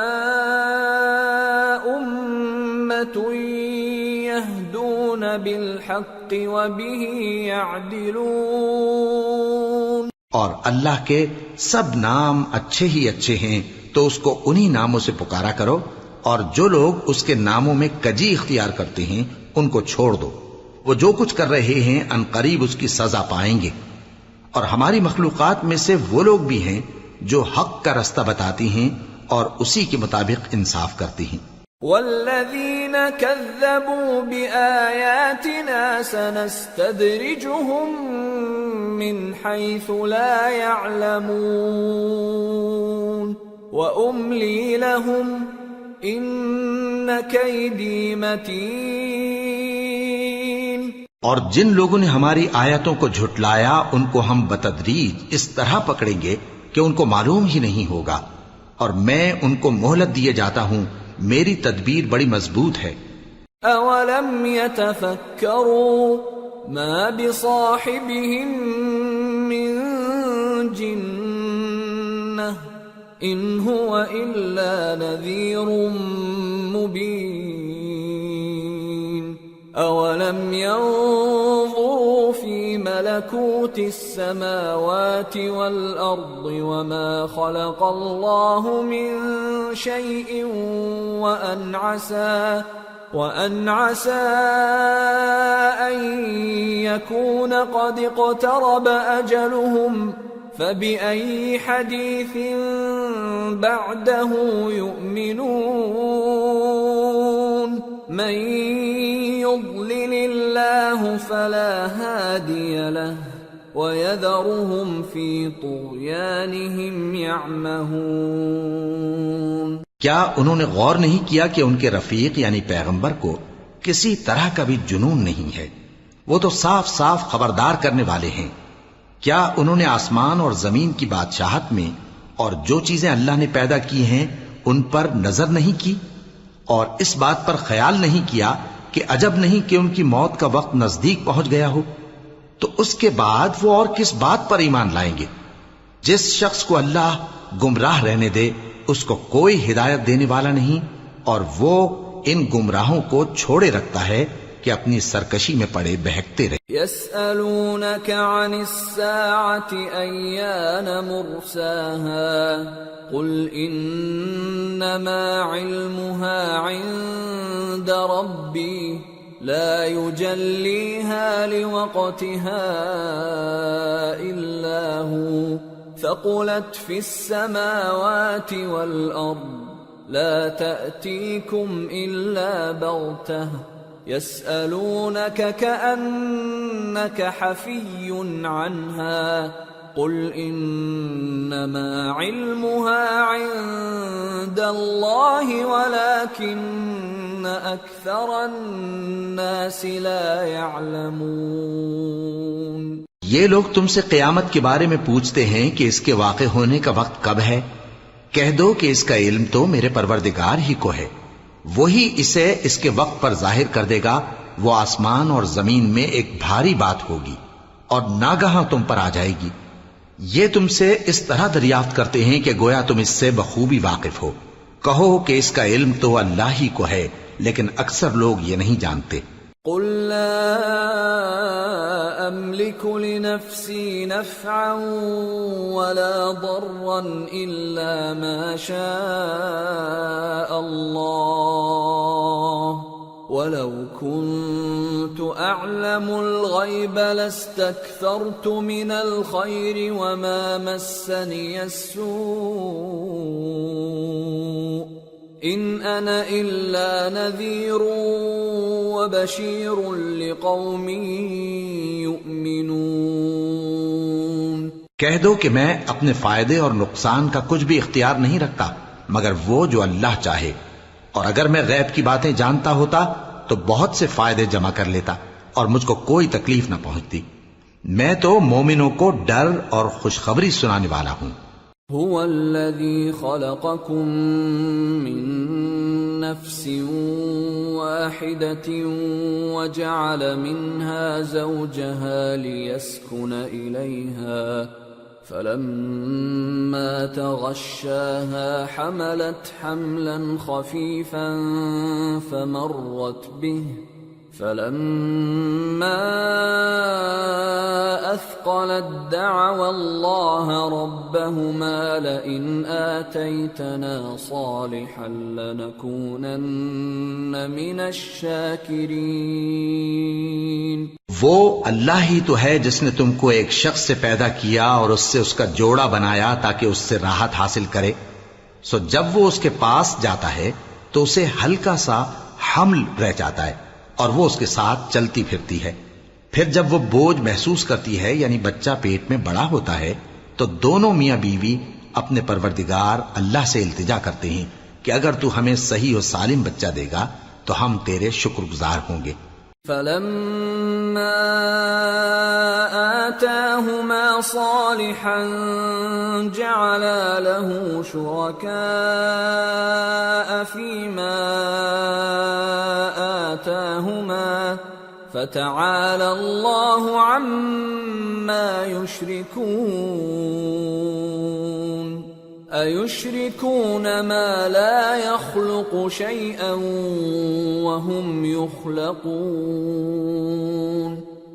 أُمَّةٌ يَهْدُونَ بِالْحَقِّ وَبِهِ يَعْدِلُونَ۔ اور اللہ کے سب نام اچھے ہی اچھے ہیں تو اس کو انہی ناموں سے پکارا کرو، اور جو لوگ اس کے ناموں میں کجی اختیار کرتے ہیں ان کو چھوڑ دو۔ وہ جو کچھ کر رہے ہیں عنقریب اس کی سزا پائیں گے۔ اور ہماری مخلوقات میں سے وہ لوگ بھی ہیں جو حق کا رستہ بتاتی ہیں اور اسی کے مطابق انصاف کرتی ہیں۔ والذین کذبوا بآیاتنا سنستدرجهم من حیث لا يعلمون وأملی لهم ان کیدی متین۔ اور جن لوگوں نے ہماری آیتوں کو جھٹلایا ان کو ہم بتدریج اس طرح پکڑیں گے کہ ان کو معلوم ہی نہیں ہوگا، اور میں ان کو مہلت دیے جاتا ہوں، میری تدبیر بڑی مضبوط ہے۔ اولم يتفکروا ما بصاحبهم من جنہ ان هو الا نذیر مبین اولم ينظروا في ملكوت السماوات والأرض وما خلق الله من شيء وأن عسى أن يكون قد اقترب أجلهم فبأي حديث بعده يؤمنون من يضلل الله فلا هادي له ويذرهم في طغيانهم يعمهون۔ کیا انہوں نے غور نہیں کیا کہ ان کے رفیق یعنی پیغمبر کو کسی طرح کا بھی جنون نہیں ہے؟ وہ تو صاف صاف خبردار کرنے والے ہیں۔ کیا انہوں نے آسمان اور زمین کی بادشاہت میں اور جو چیزیں اللہ نے پیدا کی ہیں ان پر نظر نہیں کی، اور اس بات پر خیال نہیں کیا کہ عجب نہیں کہ ان کی موت کا وقت نزدیک پہنچ گیا ہو؟ تو اس کے بعد وہ اور کس بات پر ایمان لائیں گے؟ جس شخص کو اللہ گمراہ رہنے دے اس کو کوئی ہدایت دینے والا نہیں، اور وہ ان گمراہوں کو چھوڑے رکھتا ہے کہ اپنی سرکشی میں پڑے بہکتے رہے۔ يسألونك عن الساعة أيان مرساها قل إنما علمها عند ربي لا يجليها لوقتها إلا هو ثقلت في السماوات والأرض لا تأتيكم إلا بغتة يسألونك كأنك حفي عنها قل إنما علمها عند الله ولكن أكثر الناس لا يعلمون۔ یہ لوگ تم سے قیامت کے بارے میں پوچھتے ہیں کہ اس کے واقع ہونے کا وقت کب ہے؟ کہہ دو کہ اس کا علم تو میرے پروردگار ہی کو ہے، وہی اسے اس کے وقت پر ظاہر کر دے گا۔ وہ آسمان اور زمین میں ایک بھاری بات ہوگی اور ناگہاں تم پر آ جائے گی۔ یہ تم سے اس طرح دریافت کرتے ہیں کہ گویا تم اس سے بخوبی واقف ہو۔ کہو کہ اس کا علم تو اللہ ہی کو ہے، لیکن اکثر لوگ یہ نہیں جانتے۔ قل لا أملك لنفسي نفعا ولا ضرا إلا ما شاء الله ولو كنت أعلم الغيب لاستكثرت من الخير وما مسني السوء إن أنا إلا نذير وبشير لقوم يؤمنون۔ کہہ دو کہ میں اپنے فائدے اور نقصان کا کچھ بھی اختیار نہیں رکھتا مگر وہ جو اللہ چاہے، اور اگر میں غیب کی باتیں جانتا ہوتا تو بہت سے فائدے جمع کر لیتا اور مجھ کو کوئی تکلیف نہ پہنچتی۔ میں تو مومنوں کو ڈر اور خوشخبری سنانے والا ہوں۔ هو الذي خلقكم من نفس واحدة وجعل منها زوجها ليسكن إليها فلما تغشاها حملت حملا خفيفا فلما أثقلت دعوا الله ربهما لئن آتيتنا صالحا لنكونن من الشاكرين. وہ اللہ ہی تو ہے جس نے تم کو ایک شخص سے پیدا کیا اور اس سے اس کا جوڑا بنایا تاکہ اس سے راحت حاصل کرے. سو جب وہ اس کے پاس جاتا ہے تو اسے ہلکا سا حمل رہ جاتا ہے اور وہ اس کے ساتھ چلتی پھرتی ہے. پھر جب وہ بوجھ محسوس کرتی ہے یعنی بچہ پیٹ میں بڑا ہوتا ہے تو دونوں میاں بیوی اپنے پروردگار اللہ سے التجا کرتے ہیں کہ اگر تو ہمیں صحیح و سالم بچہ دے گا تو ہم تیرے شکر گزار ہوں گے. فلما آتاهما صالحا جعلا له شركاء فيما آتاهما فتعالى الله عما يشركون. أَيُشْرِكُونَ مَا لَا يَخْلُقُ شَيْئًا وَهُمْ يُخْلَقُونَ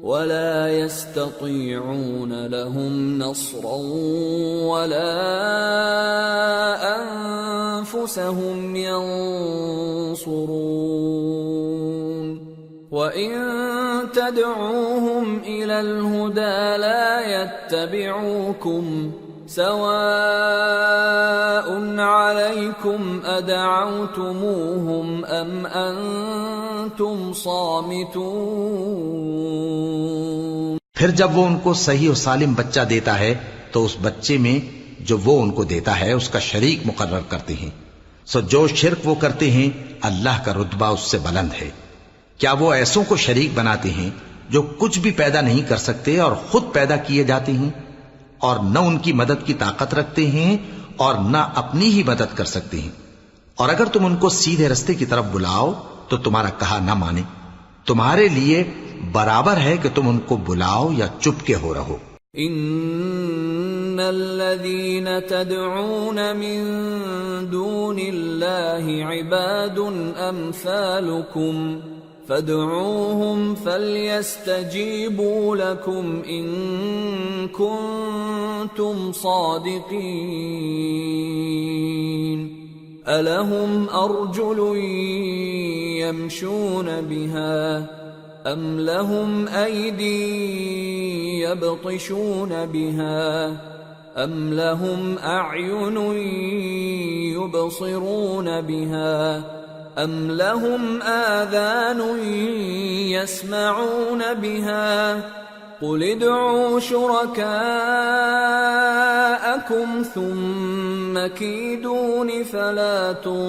وَلَا يَسْتَطِيعُونَ لَهُمْ نَصْرًا وَلَا أَنفُسَهُمْ يَنصُرُونَ. وَإِن تَدْعُوهُمْ إِلَى الْهُدَى لَا يَتَّبِعُوكُمْ سواء عليكم أدعوتموهم أم أنتم صامتون. پھر جب وہ ان کو صحیح و سالم بچہ دیتا ہے تو اس بچے میں جو وہ ان کو دیتا ہے اس کا شریک مقرر کرتے ہیں. سو جو شرک وہ کرتے ہیں اللہ کا رتبہ اس سے بلند ہے. کیا وہ ایسوں کو شریک بناتے ہیں جو کچھ بھی پیدا نہیں کر سکتے اور خود پیدا کیے جاتے ہیں اور نہ ان کی مدد کی طاقت رکھتے ہیں اور نہ اپنی ہی مدد کر سکتے ہیں. اور اگر تم ان کو سیدھے رستے کی طرف بلاؤ تو تمہارا کہا نہ مانے. تمہارے لیے برابر ہے کہ تم ان کو بلاؤ یا چپ کے ہو رہو. ان الذين تدعون من دون الله عباد امثالكم فادعوهم فليستجيبوا لكم إن كنتم صادقين. ألهم أرجل يمشون بها أم لهم أيدي يبطشون بها أم لهم أعين يبصرون بها أَمْ لَهُمْ آذَانٌ يَسْمَعُونَ بِهَا قُلِ ادْعُوا شُرَكَاءَكُمْ ثُمَّ كِيدُونِ فَلَا تُنظِرُونَ.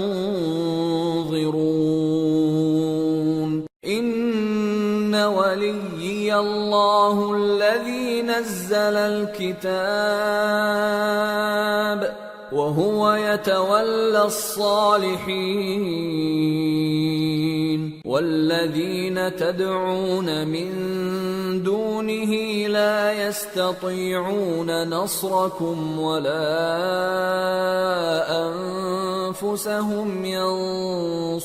إِنَّ وَلِيِّيَ اللَّهُ الَّذِي نَزَّلَ الْكِتَابَ وَهُوَ يَتَوَلَّى الصَّالِحِينَ. وَالَّذِينَ تَدْعُونَ مِن دُونِهِ لَا يَسْتَطِيعُونَ نَصْرَكُمْ وَلَا أَنفُسَهُمْ يَنصُرُونَ.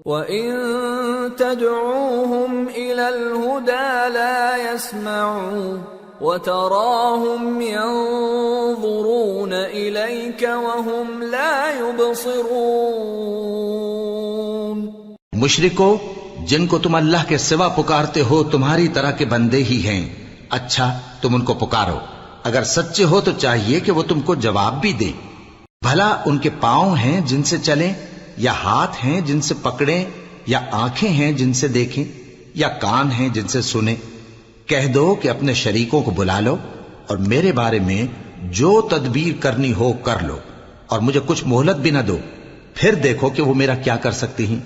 وَإِن تَدْعُوهُمْ إِلَى الْهُدَى لَا يَسْمَعُوا وَتَرَاهُمْ يَنظُرُونَ إِلَيْكَ وَهُمْ لَا يُبْصِرُونَ. مشرکو جن کو تم اللہ کے سوا پکارتے ہو تمہاری طرح کے بندے ہی ہیں. اچھا تم ان کو پکارو. اگر سچے ہو تو چاہیے کہ وہ تم کو جواب بھی دیں. بھلا ان کے پاؤں ہیں جن سے چلیں یا ہاتھ ہیں جن سے پکڑیں یا آنکھیں ہیں جن سے دیکھیں یا کان ہیں جن سے سنیں؟ کہہ دو کہ اپنے شریکوں کو بلا لو اور میرے بارے میں جو تدبیر کرنی ہو کر لو اور مجھے کچھ مہلت بھی نہ دو. پھر دیکھو کہ وہ میرا کیا کر سکتے ہیں.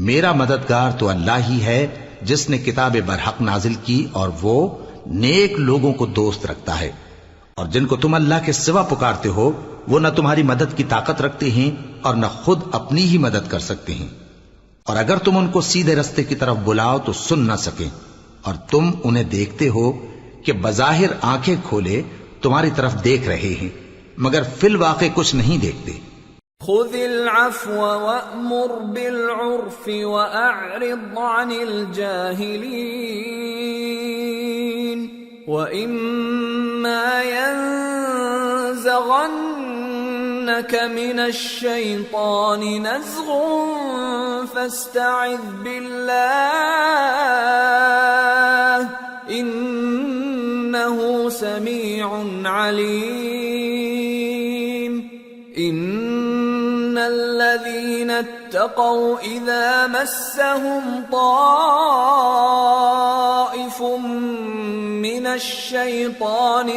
میرا مددگار تو اللہ ہی ہے جس نے کتاب برحق نازل کی اور وہ نیک لوگوں کو دوست رکھتا ہے. اور جن کو تم اللہ کے سوا پکارتے ہو وہ نہ تمہاری مدد کی طاقت رکھتے ہیں اور نہ خود اپنی ہی مدد کر سکتے ہیں. اور اگر تم ان کو سیدھے رستے کی طرف بلاؤ تو سن نہ سکیں اور تم انہیں دیکھتے ہو کہ بظاہر آنکھیں کھولے تمہاری طرف دیکھ رہے ہیں مگر فی الواقع کچھ نہیں دیکھتے. خذ العفو وأمر بالعرف وأعرض عن الجاهلين وإما ينزغنك من الشيطان نزغ فاستعذ بالله إنه سميع عليم إن الذين اتقوا إذا مسهم طائف من الشيطان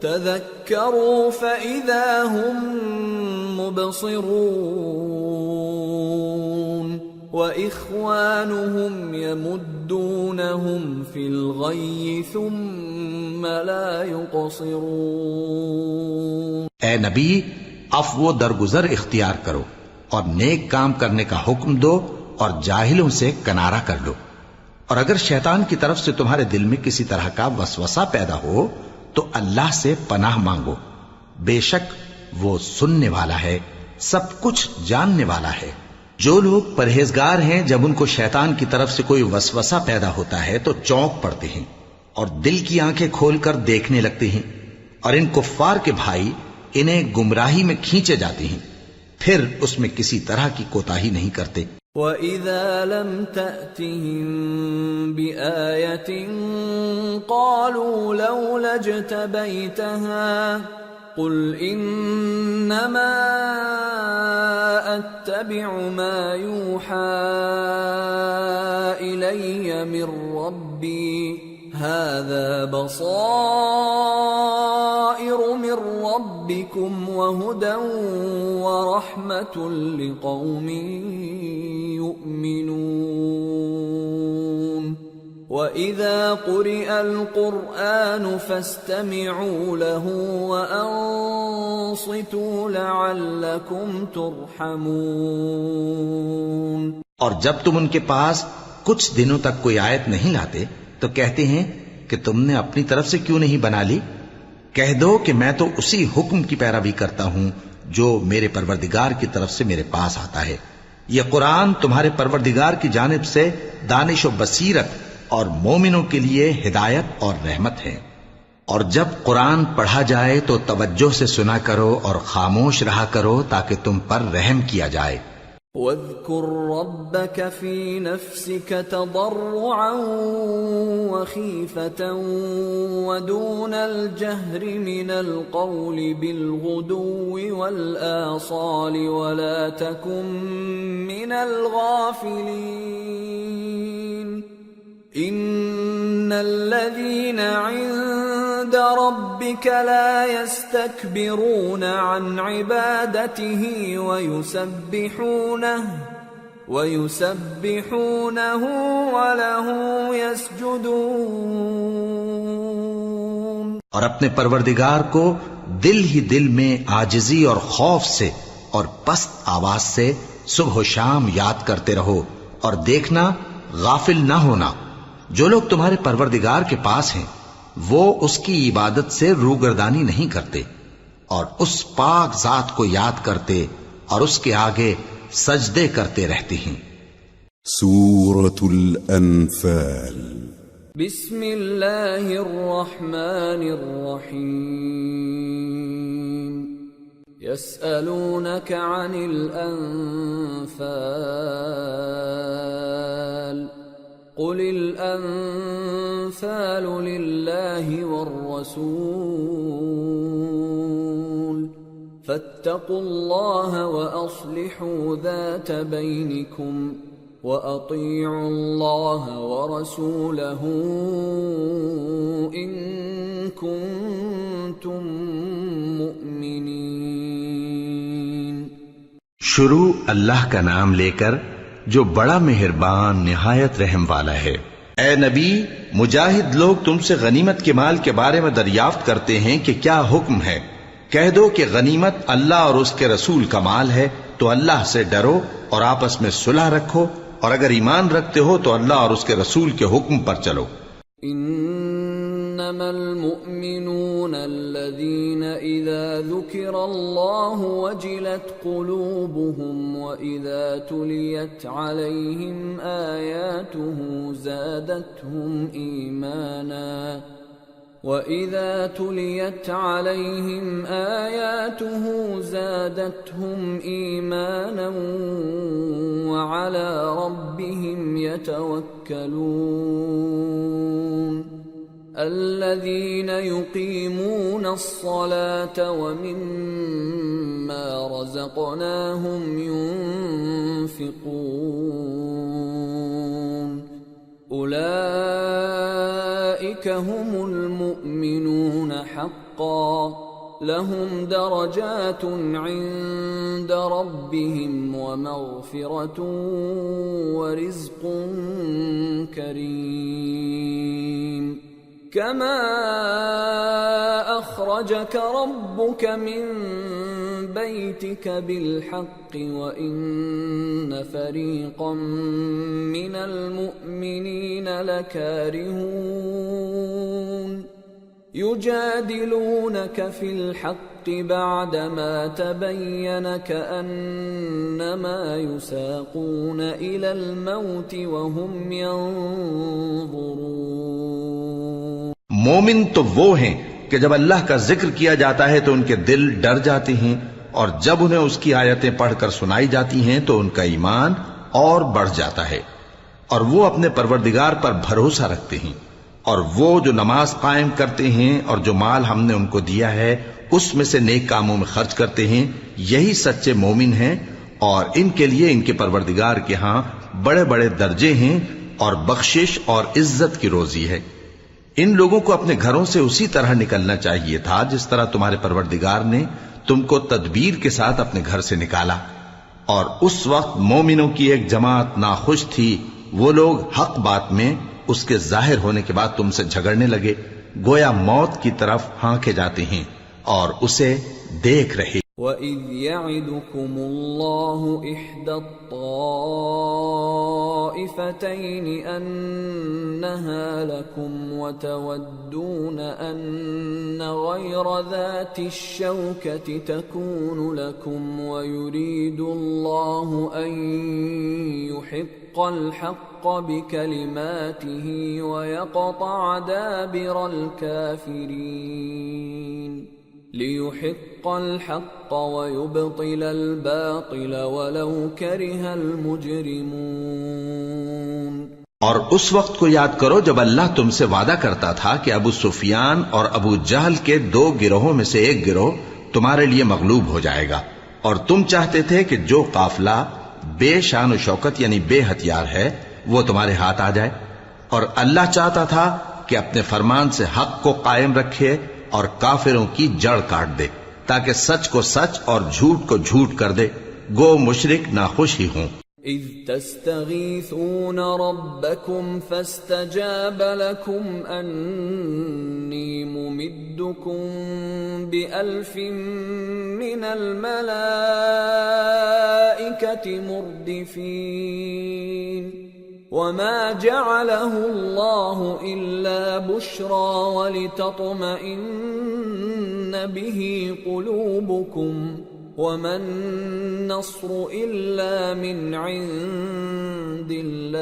تذكروا فإذا هم مبصرون وإخوانهم يمدونهم في الغي ثم لا يقصرون۔ اے نبی، عفو و درگزر اختیار کرو اور نیک کام کرنے کا حکم دو اور جاہلوں سے کنارہ کر لو، اور اگر شیطان کی طرف سے تمہارے دل میں کسی طرح کا وسوسہ پیدا ہو تو اللہ سے پناہ مانگو، بے شک وہ سننے والا ہے، سب کچھ جاننے والا ہے۔ جو لوگ پرہیزگار ہیں جب ان کو شیطان کی طرف سے کوئی وسوسہ پیدا ہوتا ہے تو چونک پڑتے ہیں اور دل کی آنکھیں کھول کر دیکھنے لگتے ہیں، اور ان کفار کے بھائی انہیں گمراہی میں کھینچے جاتے ہیں، پھر اس میں کسی طرح کی کوتاہی نہیں کرتے۔ وَإِذَا لَمْ تَأْتِهِمْ بِآيَةٍ قَالُوا لَوْلَا اجْتَبَيْتَهَا قُلْ إِنَّمَا أَتَّبِعُ مَا يُوحَى إِلَيَّ مِنْ رَبِّي هَذَا بَصَائِرُ مِنْ رَبِّكُمْ وَهُدًى وَرَحْمَةٌ لِقَوْمٍ يُؤْمِنُونَ وَإِذَا قُرِئَ الْقُرْآنُ فَاسْتَمِعُوا لَهُ وَأَنصِتُوا لَعَلَّكُمْ تُرْحَمُونَ۔ اور جب تم ان کے پاس کچھ دنوں تک کوئی آیت نہیں لاتے تو کہتے ہیں کہ تم نے اپنی طرف سے کیوں نہیں بنا لی؟ کہہ دو کہ میں تو اسی حکم کی پیروی کرتا ہوں جو میرے پروردگار کی طرف سے میرے پاس آتا ہے۔ یہ قرآن تمہارے پروردگار کی جانب سے دانش و بصیرت اور مومنوں کے لیے ہدایت اور رحمت ہے۔ اور جب قرآن پڑھا جائے تو توجہ سے سنا کرو اور خاموش رہا کرو تاکہ تم پر رحم کیا جائے۔ وَاذْكُرْ رَبَّكَ فِي نَفْسِكَ تَضَرُّعًا وَخِيفَةً وَدُونَ الْجَهْرِ مِنَ الْقَوْلِ بِالْغُدُوِّ وَالْآصَالِ وَلَا تَكُن مِّنَ الْغَافِلِينَ إِنَّ الَّذِينَ عِندَ رَبِّكَ لَا يَسْتَكْبِرُونَ عَنْ عِبَادَتِهِ وَيُسَبِّحُونَهُ وَلَهُ يَسْجُدُونَ۔ اور اپنے پروردگار کو دل ہی دل میں عاجزی اور خوف سے اور پست آواز سے صبح و شام یاد کرتے رہو، اور دیکھنا غافل نہ ہونا، جو لوگ تمہارے پروردگار کے پاس ہیں وہ اس کی عبادت سے روگردانی نہیں کرتے، اور اس پاک ذات کو یاد کرتے اور اس کے آگے سجدے کرتے رہتے ہیں۔ سورة الأنفال۔ بسم اللہ الرحمن الرحیم۔ يسألونك عن الأنفال قل الأنفال لله والرسول فاتقوا الله وأصلحوا ذات بينكم وأطيعوا الله ورسوله إن كنتم مؤمنين۔ شروع اللہ کا نام لے کر جو بڑا مہربان نہایت رحم والا ہے۔ اے نبی، مجاہد لوگ تم سے غنیمت کے مال کے بارے میں دریافت کرتے ہیں کہ کیا حکم ہے۔ کہہ دو کہ غنیمت اللہ اور اس کے رسول کا مال ہے، تو اللہ سے ڈرو اور آپس میں صلح رکھو، اور اگر ایمان رکھتے ہو تو اللہ اور اس کے رسول کے حکم پر چلو۔ إنما المؤمنون الذين إذا ذكر الله وجلت قلوبهم وإذا تليت عليهم آياته زادتهم إيمانا وَإِذَا تُلِيَتْ عَلَيْهِمْ آيَاتُهُ زَادَتْهُمْ إِيمَانًا وَعَلَى رَبِّهِمْ يَتَوَكَّلُونَ الَّذِينَ يُقِيمُونَ الصَّلَاةَ وَمِمَّا رَزَقْنَاهُمْ يُنْفِقُونَ أولئك هم المؤمنون حقا لهم درجات عند ربهم ومغفرة ورزق كريم كما أخرجك ربك من بيتك بالحق وإن فريقا من المؤمنين لكارهون يجادلونك في الحق بعدما تبين كأنما يساقون إلى الموت وهم ينظرون مومن تو وہ ہیں کہ جب اللہ کا ذکر کیا جاتا ہے تو ان کے دل ڈر جاتے ہیں اور جب انہیں اس کی آیتیں پڑھ کر سنائی جاتی ہیں تو ان کا ایمان اور بڑھ جاتا ہے اور وہ اپنے پروردگار پر بھروسہ رکھتے ہیں اور وہ جو نماز قائم کرتے ہیں اور جو مال ہم نے ان کو دیا ہے اس میں سے نیک کاموں میں خرچ کرتے ہیں یہی سچے مومن ہیں اور ان کے لیے ان کے پروردگار کے ہاں بڑے بڑے درجے ہیں اور بخشش اور عزت کی روزی ہے۔ ان لوگوں کو اپنے گھروں سے اسی طرح نکلنا چاہیے تھا جس طرح تمہارے پروردگار نے تم کو تدبیر کے ساتھ اپنے گھر سے نکالا، اور اس وقت مومنوں کی ایک جماعت ناخوش تھی، وہ لوگ حق بات میں اس کے ظاہر ہونے کے بعد تم سے جھگڑنے لگے، گویا موت کی طرف ہانکے جاتے ہیں اور اسے دیکھ رہے۔ وَإِذْ يَعِدُكُمُ اللَّهُ إِحْدَى الطَّائِفَتَيْنِ أَنَّهَا لَكُمْ وَتَوَدُّونَ أَنَّ غَيْرَ ذَاتِ الشَّوْكَةِ تَكُونُ لَكُمْ وَيُرِيدُ اللَّهُ أَن يُحِقَّ الْحَقَّ بِكَلِمَاتِهِ وَيَقْطَعَ دَابِرَ الْكَافِرِينَ لِيُحِقَّ الْحَقَّ وَيُبْطِلَ الْبَاطِلَ وَلَوْ كَرِهَ الْمُجْرِمُونَ۔ اور اس وقت کو یاد کرو جب اللہ تم سے وعدہ کرتا تھا کہ ابو سفیان اور ابو جہل کے دو گروہوں میں سے ایک گروہ تمہارے لیے مغلوب ہو جائے گا، اور تم چاہتے تھے کہ جو قافلہ بے شان و شوکت یعنی بے ہتھیار ہے وہ تمہارے ہاتھ آ جائے، اور اللہ چاہتا تھا کہ اپنے فرمان سے حق کو قائم رکھے اور کافروں کی جڑ کاٹ دے تاکہ سچ کو سچ اور جھوٹ کو جھوٹ کر دے، گو مشرک ناخوش ہی ہوں۔ اذ تستغیثون ربکم فاستجاب لکم انی ممدکم بألف من الملائکة مردفین وما جعله الله إلا بشرى ولتطمئن به قلوبكم وما النصر إلا من عند الله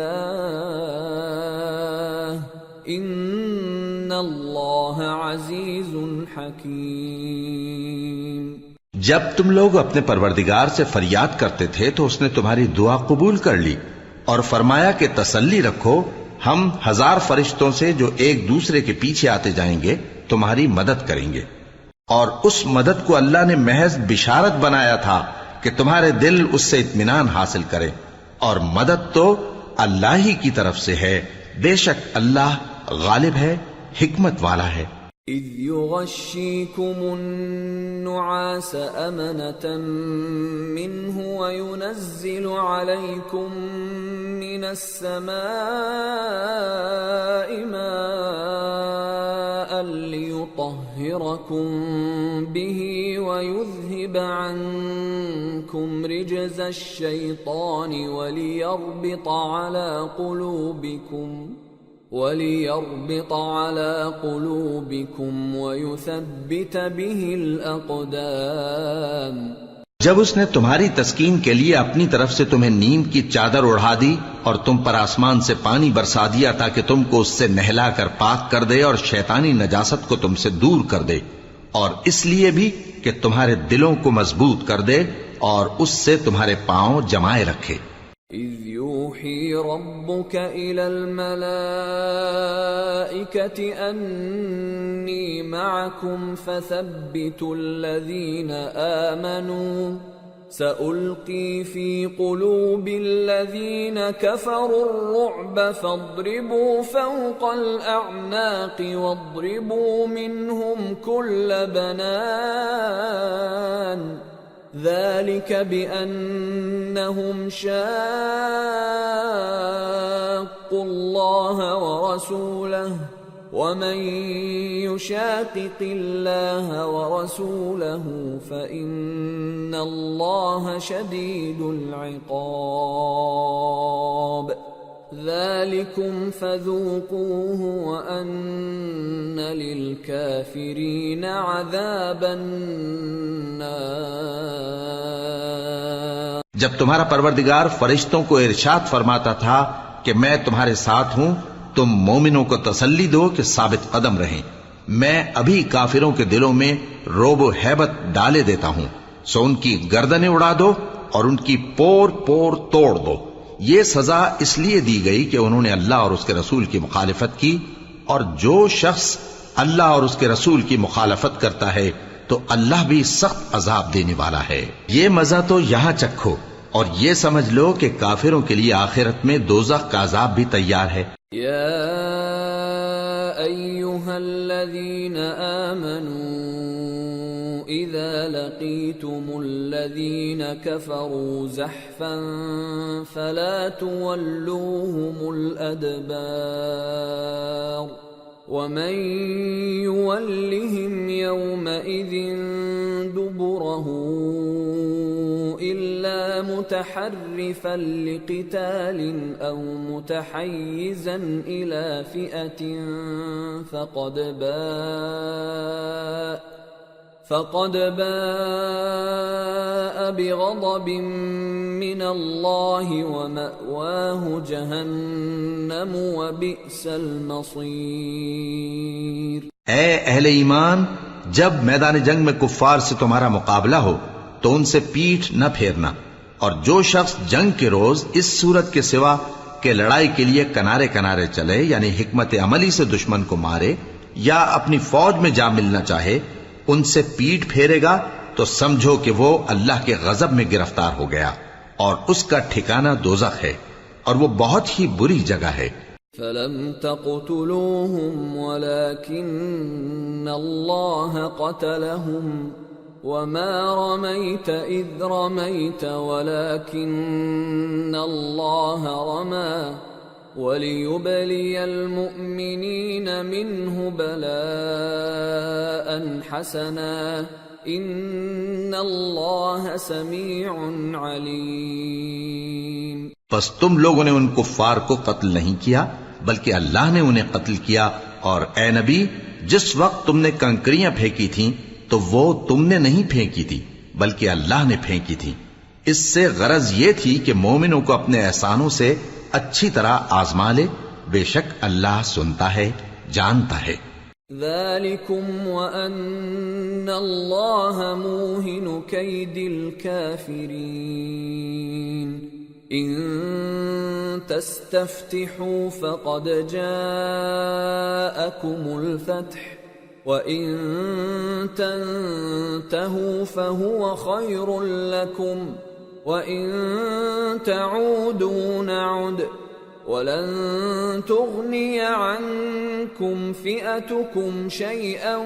إن الله عزيز حكيم۔ جب تم لوگ اپنے پروردگار سے فریاد کرتے تھے تو اس نے تمہاری دعا قبول کر لی اور فرمایا کہ تسلی رکھو، ہم 1000 فرشتوں سے جو ایک دوسرے کے پیچھے آتے جائیں گے تمہاری مدد کریں گے، اور اس مدد کو اللہ نے محض بشارت بنایا تھا کہ تمہارے دل اس سے اطمینان حاصل کرے، اور مدد تو اللہ ہی کی طرف سے ہے، بے شک اللہ غالب ہے، حکمت والا ہے۔ اذ يغشيكم النعاس أمنة منه وينزل عليكم من السماء ماء ليطهركم به ويذهب عنكم رجز الشيطان وليربط على قلوبكم وَلِيَرْبِطَ عَلَى قُلُوبِكُمْ وَيُثَبِّتَ بِهِ الْأَقْدَامَ۔ جب اس نے تمہاری تسکین کے لیے اپنی طرف سے تمہیں نیند کی چادر اڑھا دی اور تم پر آسمان سے پانی برسا دیا تاکہ تم کو اس سے نہلا کر پاک کر دے اور شیطانی نجاست کو تم سے دور کر دے، اور اس لیے بھی کہ تمہارے دلوں کو مضبوط کر دے اور اس سے تمہارے پاؤں جمائے رکھے۔ إِذْ يُوحِي رَبُّكَ إِلَى الْمَلَائِكَةِ أَنِّي مَعَكُمْ فَثَبِّتُوا الَّذِينَ آمَنُوا سَأُلْقِي فِي قُلُوبِ الَّذِينَ كَفَرُوا الرُّعْبَ فَاضْرِبُوا فَوْقَ الْأَعْنَاقِ وَاضْرِبُوا مِنْهُمْ كُلَّ بَنَانٍ ذلك بأنهم شاقوا الله ورسوله ومن يشاقق الله ورسوله فإن الله شديد العقاب ذلكم فذوقوه وأن للكافرين عذاب النار۔ جب تمہارا پروردگار فرشتوں کو ارشاد فرماتا تھا کہ میں تمہارے ساتھ ہوں، تم مومنوں کو تسلی دو کہ ثابت قدم رہیں، میں ابھی کافروں کے دلوں میں رعب و ہیبت ڈالے دیتا ہوں، سو ان کی گردنیں اڑا دو اور ان کی پور پور توڑ دو۔ یہ سزا اس لیے دی گئی کہ انہوں نے اللہ اور اس کے رسول کی مخالفت کی، اور جو شخص اللہ اور اس کے رسول کی مخالفت کرتا ہے تو اللہ بھی سخت عذاب دینے والا ہے۔ یہ مزہ تو یہاں چکھو اور یہ سمجھ لو کہ کافروں کے لیے آخرت میں دوزخ کا عذاب بھی تیار ہے۔ یا ایھا الذین آمنوا اذا لقیتم الذین کفروا زحفا فلا تولوهم الادبار ومن يولهم يومئذ دبره إلا متحرفا لقتال أو متحيزا إلى فئة فقد باء بغضب من الله ومأواه جهنم وبئس المصير۔ اے اہل ایمان، جب میدان جنگ میں کفار سے تمہارا مقابلہ ہو تو ان سے پیٹھ نہ پھیرنا، اور جو شخص جنگ کے روز اس صورت کے سوا کہ لڑائی کے لیے کنارے کنارے چلے، یعنی حکمت عملی سے دشمن کو مارے یا اپنی فوج میں جا ملنا چاہے، ان سے پیٹ پھیرے گا تو سمجھو کہ وہ اللہ کے غضب میں گرفتار ہو گیا، اور اس کا ٹھکانہ دوزخ ہے، اور وہ بہت ہی بری جگہ ہے۔ فَلَمْ تَقْتُلُوهُمْ وَلَكِنَّ اللَّهَ قَتَلَهُمْ وَمَا رَمَيْتَ إِذْ رَمَيْتَ وَلَكِنَّ اللَّهَ رَمَى وَلِيُبْلِيَ الْمُؤْمِنِينَ مِنْهُ بَلَاءً حَسَنًا إِنَّ اللَّهَ سَمِيعٌ عَلِيمٌ۔ پس تم لوگوں نے ان کفار کو قتل نہیں کیا بلکہ اللہ نے انہیں قتل کیا، اور اے نبی، جس وقت تم نے کنکریاں پھینکی تھیں تو وہ تم نے نہیں پھینکی تھی بلکہ اللہ نے پھینکی تھی۔ اس سے غرض یہ تھی کہ مومنوں کو اپنے احسانوں سے اچھی طرح آزما لے، بے شک اللہ سنتا ہے، جانتا ہے۔ ذَلِكُمْ وَأَنَّ اللَّهَ مُوهِنُ كَيْدِ الْكَافِرِينَ إِن تَسْتَفْتِحُوا فَقَدْ جَاءَكُمُ الْفَتْحُ وَإِن تَنْتَهُوا فَهُوَ خَيْرٌ لَكُمْ وَإِن تَعُودُوا نَعُدْ وَلَن تُغْنِيَ عَنكُمْ فِئَتُكُمْ شَيْئًا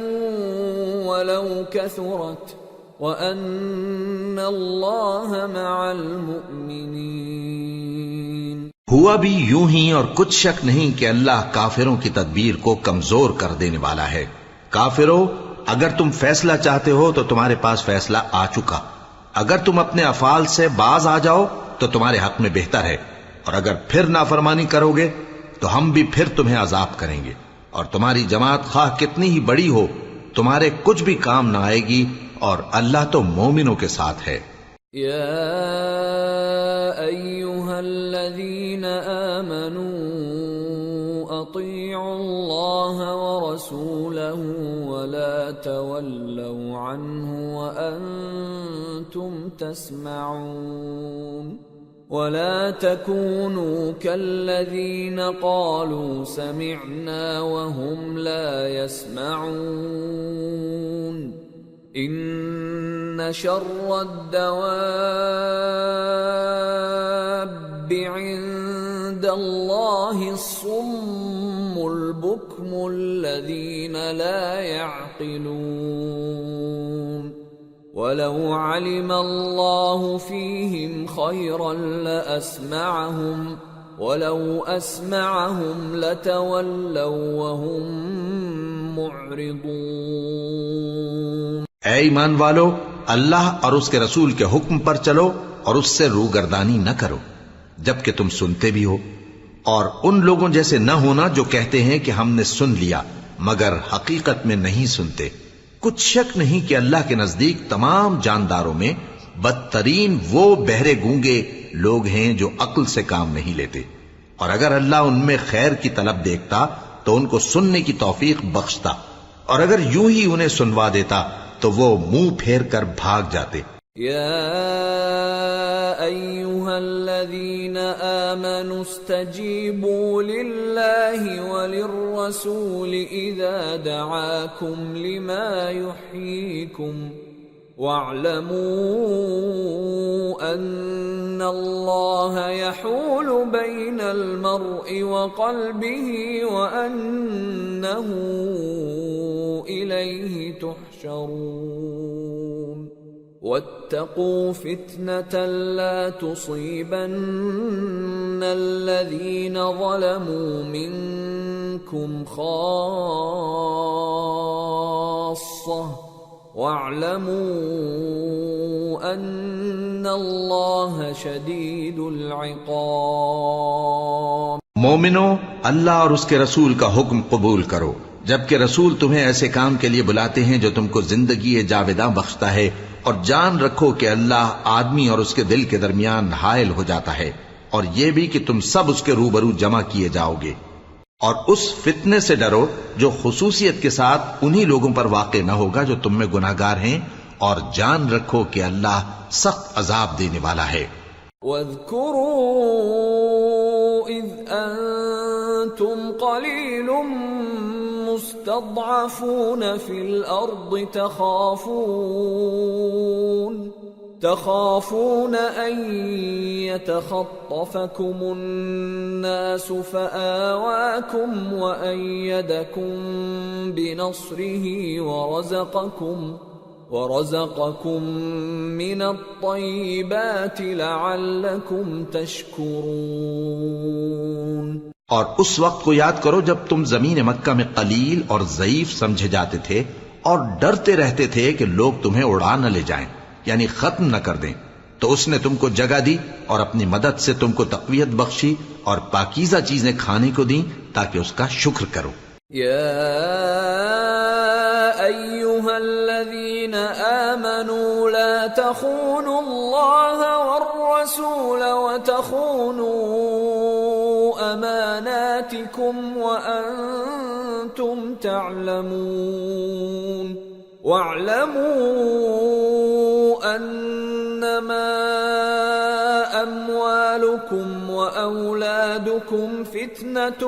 وَلَوْ كَثُرَتْ وَأَنَّ اللَّهَ مَعَ الْمُؤْمِنِينَ۔ ہوا بھی یوں ہی، اور کچھ شک نہیں کہ اللہ کافروں کی تدبیر کو کمزور کر دینے والا ہے۔ کافروں، اگر تم فیصلہ چاہتے ہو تو تمہارے پاس فیصلہ آ چکا، اگر تم اپنے افعال سے باز آ جاؤ تو تمہارے حق میں بہتر ہے، اور اگر پھر نافرمانی کرو گے تو ہم بھی پھر تمہیں عذاب کریں گے، اور تمہاری جماعت خواہ کتنی ہی بڑی ہو تمہارے کچھ بھی کام نہ آئے گی، اور اللہ تو مومنوں کے ساتھ ہے۔ یا ایھا الذین آمنوا اطیعوا اللہ ورسولہ ولا تولوا عنہ وانتم تسمعون ولا تكونوا كالذين قالوا سمعنا وهم لا يسمعون ان شر الدواب عند الله الصم البكم الذين لا يعقلون وَلَوْ عَلِمَ اللَّهُ فِيهِمْ خَيْرًا لَأَسْمَعَهُمْ وَلَوْ أَسْمَعَهُمْ لَتَوَلَّوْا وَهُمْ مُعْرِضُونَ۔ اے ایمان والو، اللہ اور اس کے رسول کے حکم پر چلو اور اس سے روگردانی نہ کرو جبکہ تم سنتے بھی ہو، اور ان لوگوں جیسے نہ ہونا جو کہتے ہیں کہ ہم نے سن لیا مگر حقیقت میں نہیں سنتے۔ کچھ شک نہیں کہ اللہ کے نزدیک تمام جانداروں میں بدترین وہ بہرے گونگے لوگ ہیں جو عقل سے کام نہیں لیتے، اور اگر اللہ ان میں خیر کی طلب دیکھتا تو ان کو سننے کی توفیق بخشتا، اور اگر یوں ہی انہیں سنوا دیتا تو وہ منہ پھیر کر بھاگ جاتے۔ یا ایھا الذین آمنوا استجیبوا للہ وللرسول اذا دعاکم لما یحییکم واعلموا ان اللہ یحول بین المرء وقلبہ وانہ الیہ تحشرون واتقوا فتنة لا تصيبن الذين ظلموا منكم خاصة واعلموا أن الله شديد العقاب۔ مومنو، اللہ اور اس کے رسول کا حکم قبول کرو جبکہ رسول تمہیں ایسے کام کے لیے بلاتے ہیں جو تم کو زندگی جاوداں بخشتا ہے، اور جان رکھو کہ اللہ آدمی اور اس کے دل کے درمیان حائل ہو جاتا ہے، اور یہ بھی کہ تم سب اس کے روبرو جمع کیے جاؤ گے، اور اس فتنے سے ڈرو جو خصوصیت کے ساتھ انہی لوگوں پر واقع نہ ہوگا جو تم میں گناہگار ہیں، اور جان رکھو کہ اللہ سخت عذاب دینے والا ہے۔ وَاذْكُرُوا إِذْ أَنْتُمْ قَلِيلٌ مستضعفون في الأرض تخافون أن يتخطفكم الناس فآواكم وأيدكم بنصره ورزقكم من الطيبات لعلكم تشكرون۔ اور اس وقت کو یاد کرو جب تم زمین مکہ میں قلیل اور ضعیف سمجھے جاتے تھے اور ڈرتے رہتے تھے کہ لوگ تمہیں اڑا نہ لے جائیں، یعنی ختم نہ کر دیں، تو اس نے تم کو جگہ دی اور اپنی مدد سے تم کو تقویت بخشی اور پاکیزہ چیزیں کھانے کو دیں تاکہ اس کا شکر کرو۔ یا ایھا الذین آمنوا لا تخونوا اللہ والرسول وتخونوا اماناتکم وانتم تعلمون واعلموا انما اموالکم واولادکم فتنة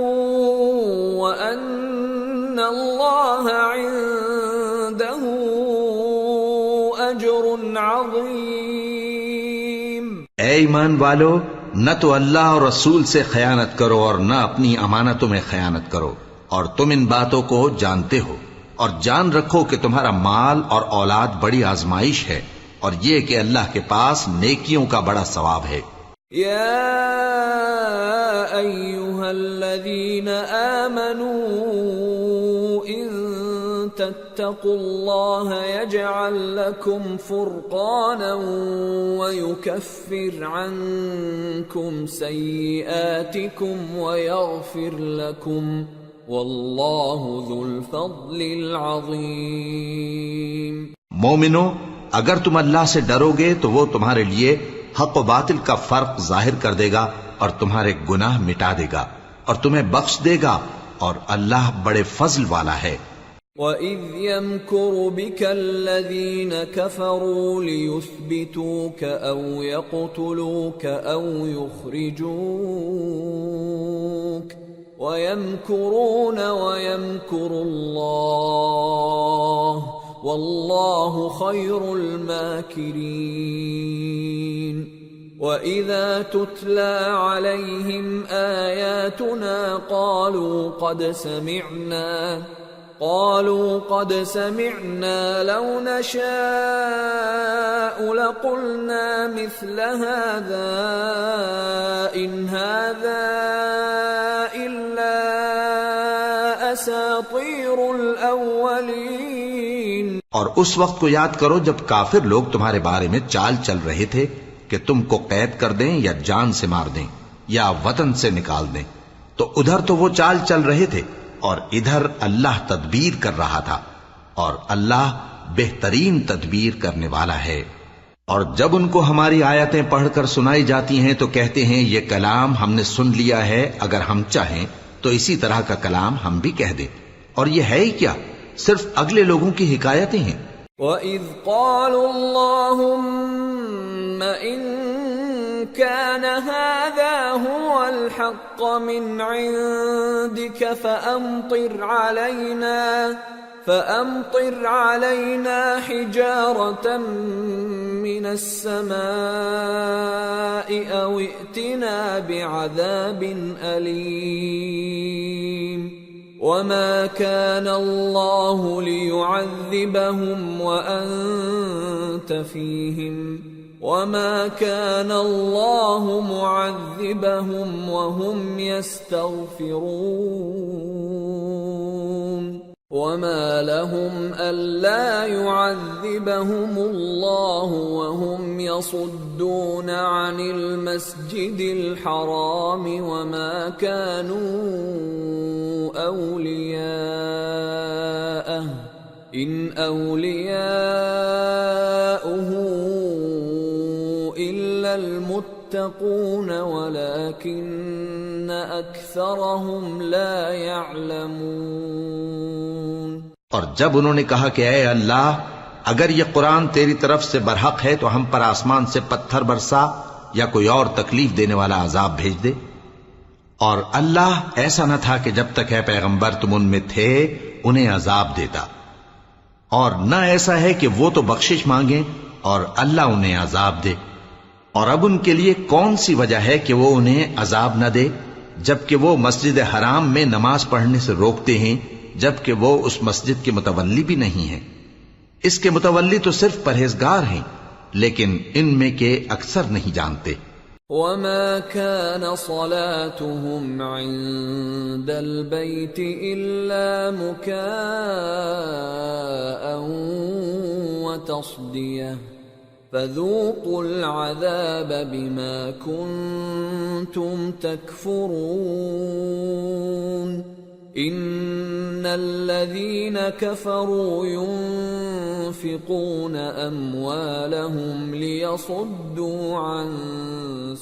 وان اللہ عنده اجر عظیم۔ اے ایمان والو، نہ تو اللہ اور رسول سے خیانت کرو اور نہ اپنی امانتوں میں خیانت کرو، اور تم ان باتوں کو جانتے ہو، اور جان رکھو کہ تمہارا مال اور اولاد بڑی آزمائش ہے، اور یہ کہ اللہ کے پاس نیکیوں کا بڑا ثواب ہے۔ یا ایھا الذین آمنوا ان واتقوا الله يجعل لكم فرقانا ويكفر عنكم سيئاتكم ويغفر لكم والله ذو الفضل العظيم۔ مومنو، اگر تم اللہ سے ڈرو گے تو وہ تمہارے لیے حق و باطل کا فرق ظاہر کر دے گا اور تمہارے گناہ مٹا دے گا اور تمہیں بخش دے گا، اور اللہ بڑے فضل والا ہے۔ وَإِذْ يَمْكُرُ بِكَ الَّذِينَ كَفَرُوا لِيُثْبِتُوكَ أَوْ يَقْتُلُوكَ أَوْ يُخْرِجُوكَ وَيَمْكُرُونَ وَيَمْكُرُ اللَّهُ وَاللَّهُ خَيْرُ الْمَاكِرِينَ۔ وَإِذَا تُتْلَى عَلَيْهِمْ آيَاتُنَا قالوا قد سمعنا لو نشاء لقلنا مثل هذا إن هذا إلا أساطير الأولين۔ اور اس وقت کو یاد کرو جب کافر لوگ تمہارے بارے میں چال چل رہے تھے کہ تم کو قید کر دیں یا جان سے مار دیں یا وطن سے نکال دیں، تو ادھر تو وہ چال چل رہے تھے اور ادھر اللہ تدبیر کر رہا تھا، اور اللہ بہترین تدبیر کرنے والا ہے۔ اور جب ان کو ہماری آیتیں پڑھ کر سنائی جاتی ہیں تو کہتے ہیں یہ کلام ہم نے سن لیا ہے، اگر ہم چاہیں تو اسی طرح کا کلام ہم بھی کہہ دیں، اور یہ ہے ہی کیا، صرف اگلے لوگوں کی حکایتیں ہیں۔ وَإِذْ قَالُوا اللَّهُمَّ إِن كَانَ هَذَا هُوَ الْحَقَّ مِنْ عِنْدِكَ فَأَمْطِرْ عَلَيْنَا حِجَارَةً مِّنَ السَّمَاءِ أَوْ ائْتِنَا بِعَذَابٍ أَلِيمٍ۔ وَمَا كَانَ اللَّهُ لِيُعَذِّبَهُمْ وَأَنْتَ فِيهِمْ وَمَا كَانَ اللَّهُ مُعَذِّبَهُمْ وَهُمْ يَسْتَغْفِرُونَ وَمَا لَهُمْ أَلَّا يُعَذِّبَهُمُ اللَّهُ وَهُمْ يَصُدُّونَ عَنِ الْمَسْجِدِ الْحَرَامِ وَمَا كَانُوا أَوْلِيَاءَهُ إِنْ أَوْلِيَاؤُهُ إِلَّا الْمُتَّقُونَ وَلَكِنَّ أَكْثَرَهُمْ لَا يَعْلَمُونَ۔ اور جب انہوں نے کہا کہ اے اللہ، اگر یہ قرآن تیری طرف سے برحق ہے تو ہم پر آسمان سے پتھر برسا یا کوئی اور تکلیف دینے والا عذاب بھیج دے، اور اللہ ایسا نہ تھا کہ جب تک ہے پیغمبر تم ان میں تھے انہیں عذاب دیتا، اور نہ ایسا ہے کہ وہ تو بخشش مانگیں اور اللہ انہیں عذاب دے۔ اور اب ان کے لیے کون سی وجہ ہے کہ وہ انہیں عذاب نہ دے، جبکہ وہ مسجد حرام میں نماز پڑھنے سے روکتے ہیں، جبکہ وہ اس مسجد کے متولی بھی نہیں ہیں۔ اس کے متولی تو صرف پرہیزگار ہیں، لیکن ان میں کے اکثر نہیں جانتے۔ وَمَا كَانَ صَلَاتُهُمْ عِندَ الْبَيْتِ إِلَّا مُكَاءً وَتَصْدِيَةً فَذُوقُوا الْعَذَابَ بِمَا كُنتُمْ تَكْفُرُونَ۔ إِنَّ الَّذِينَ كَفَرُوا يُنْفِقُونَ أَمْوَالَهُمْ لِيَصُدُّوا عَنْ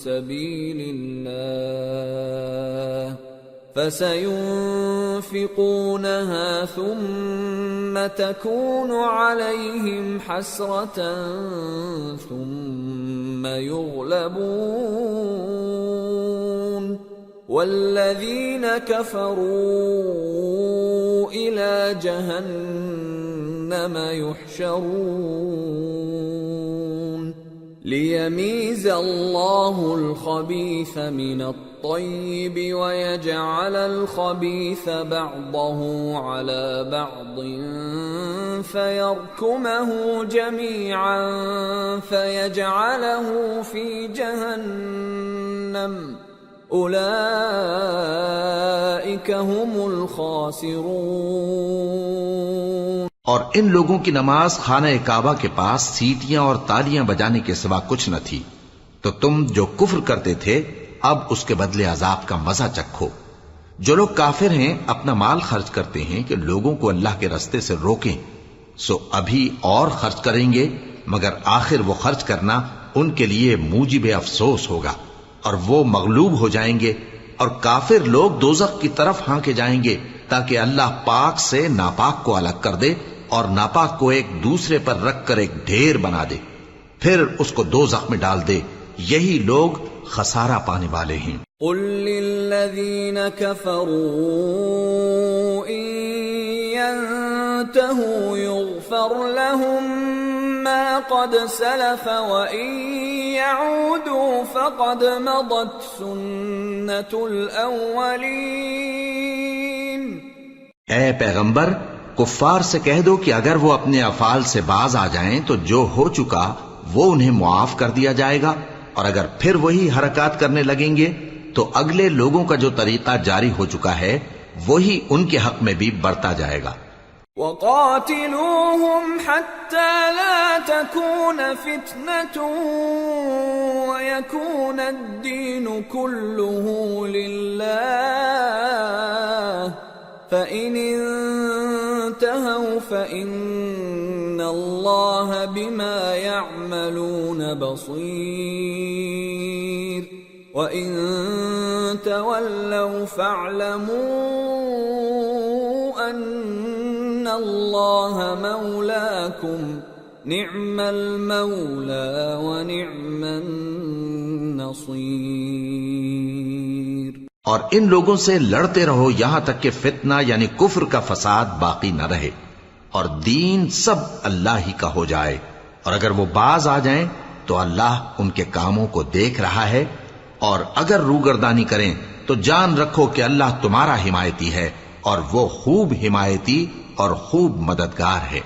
سَبِيلِ اللَّهِ فَسَيُنْفِقُونَهَا ثُمَّ تَكُونُ عَلَيْهِمْ حَسْرَةً ثُمَّ يُغْلَبُونَ وَالَّذِينَ كَفَرُوا إِلَى جَهَنَّمَ يُحْشَرُونَ لِيَمِيزَ اللَّهُ الْخَبِيثَ مِنَ الطَّيِّبِ وَيَجْعَلَ الْخَبِيثَ بَعْضَهُ عَلَى بَعْضٍ فَيَرْكُمَهُ جَمِيعًا فَيَجْعَلَهُ فِي جَهَنَّمَ أُولَئِكَ هُمُ الْخَاسِرُونَ۔ اور ان لوگوں کی نماز خانہ کعبہ کے پاس سیٹیاں اور تالیاں بجانے کے سوا کچھ نہ تھی، تو تم جو کفر کرتے تھے اب اس کے بدلے عذاب کا مزہ چکھو۔ جو لوگ کافر ہیں اپنا مال خرچ کرتے ہیں کہ لوگوں کو اللہ کے رستے سے روکیں، سو ابھی اور خرچ کریں گے، مگر آخر وہ خرچ کرنا ان کے لیے موجب افسوس ہوگا، اور وہ مغلوب ہو جائیں گے، اور کافر لوگ دوزخ کی طرف ہانکے جائیں گے تاکہ اللہ پاک سے ناپاک کو الگ کر دے اور ناپاک کو ایک دوسرے پر رکھ کر ایک ڈھیر بنا دے، پھر اس کو دوزخ میں ڈال دے۔ یہی لوگ خسارہ پانے والے ہیں۔ قل للذین کفروا ان ينتهوا يغفر لهم ما قد سلف وان يعودوا فقد مضت سنة الاولین۔ اے پیغمبر، کفار سے کہہ دو کہ اگر وہ اپنے افعال سے باز آ جائیں تو جو ہو چکا وہ انہیں معاف کر دیا جائے گا، اور اگر پھر وہی حرکات کرنے لگیں گے تو اگلے لوگوں کا جو طریقہ جاری ہو چکا ہے وہی ان کے حق میں بھی برتا جائے گا۔ وَقَاتِلُوهُمْ حَتَّى لَا تَكُونَ فِتْنَةٌ وَيَكُونَ الدِّينُ كُلُّهُ لِلَّهِ فَإِنِ انْتَهَوْا فَإِنَّ اللَّهَ بِمَا يَعْمَلُونَ بَصِيرٌ وَإِن تَوَلَّوْا فَاعْلَمُوا أَنَّ اللَّهَ مَوْلَاكُمْ نِعْمَ الْمَوْلَى وَنِعْمَ النَّصِيرُ۔ اور ان لوگوں سے لڑتے رہو یہاں تک کہ فتنہ یعنی کفر کا فساد باقی نہ رہے، اور دین سب اللہ ہی کا ہو جائے، اور اگر وہ باز آ جائیں تو اللہ ان کے کاموں کو دیکھ رہا ہے، اور اگر روگردانی کریں تو جان رکھو کہ اللہ تمہارا حمایتی ہے، اور وہ خوب حمایتی اور خوب مددگار ہے۔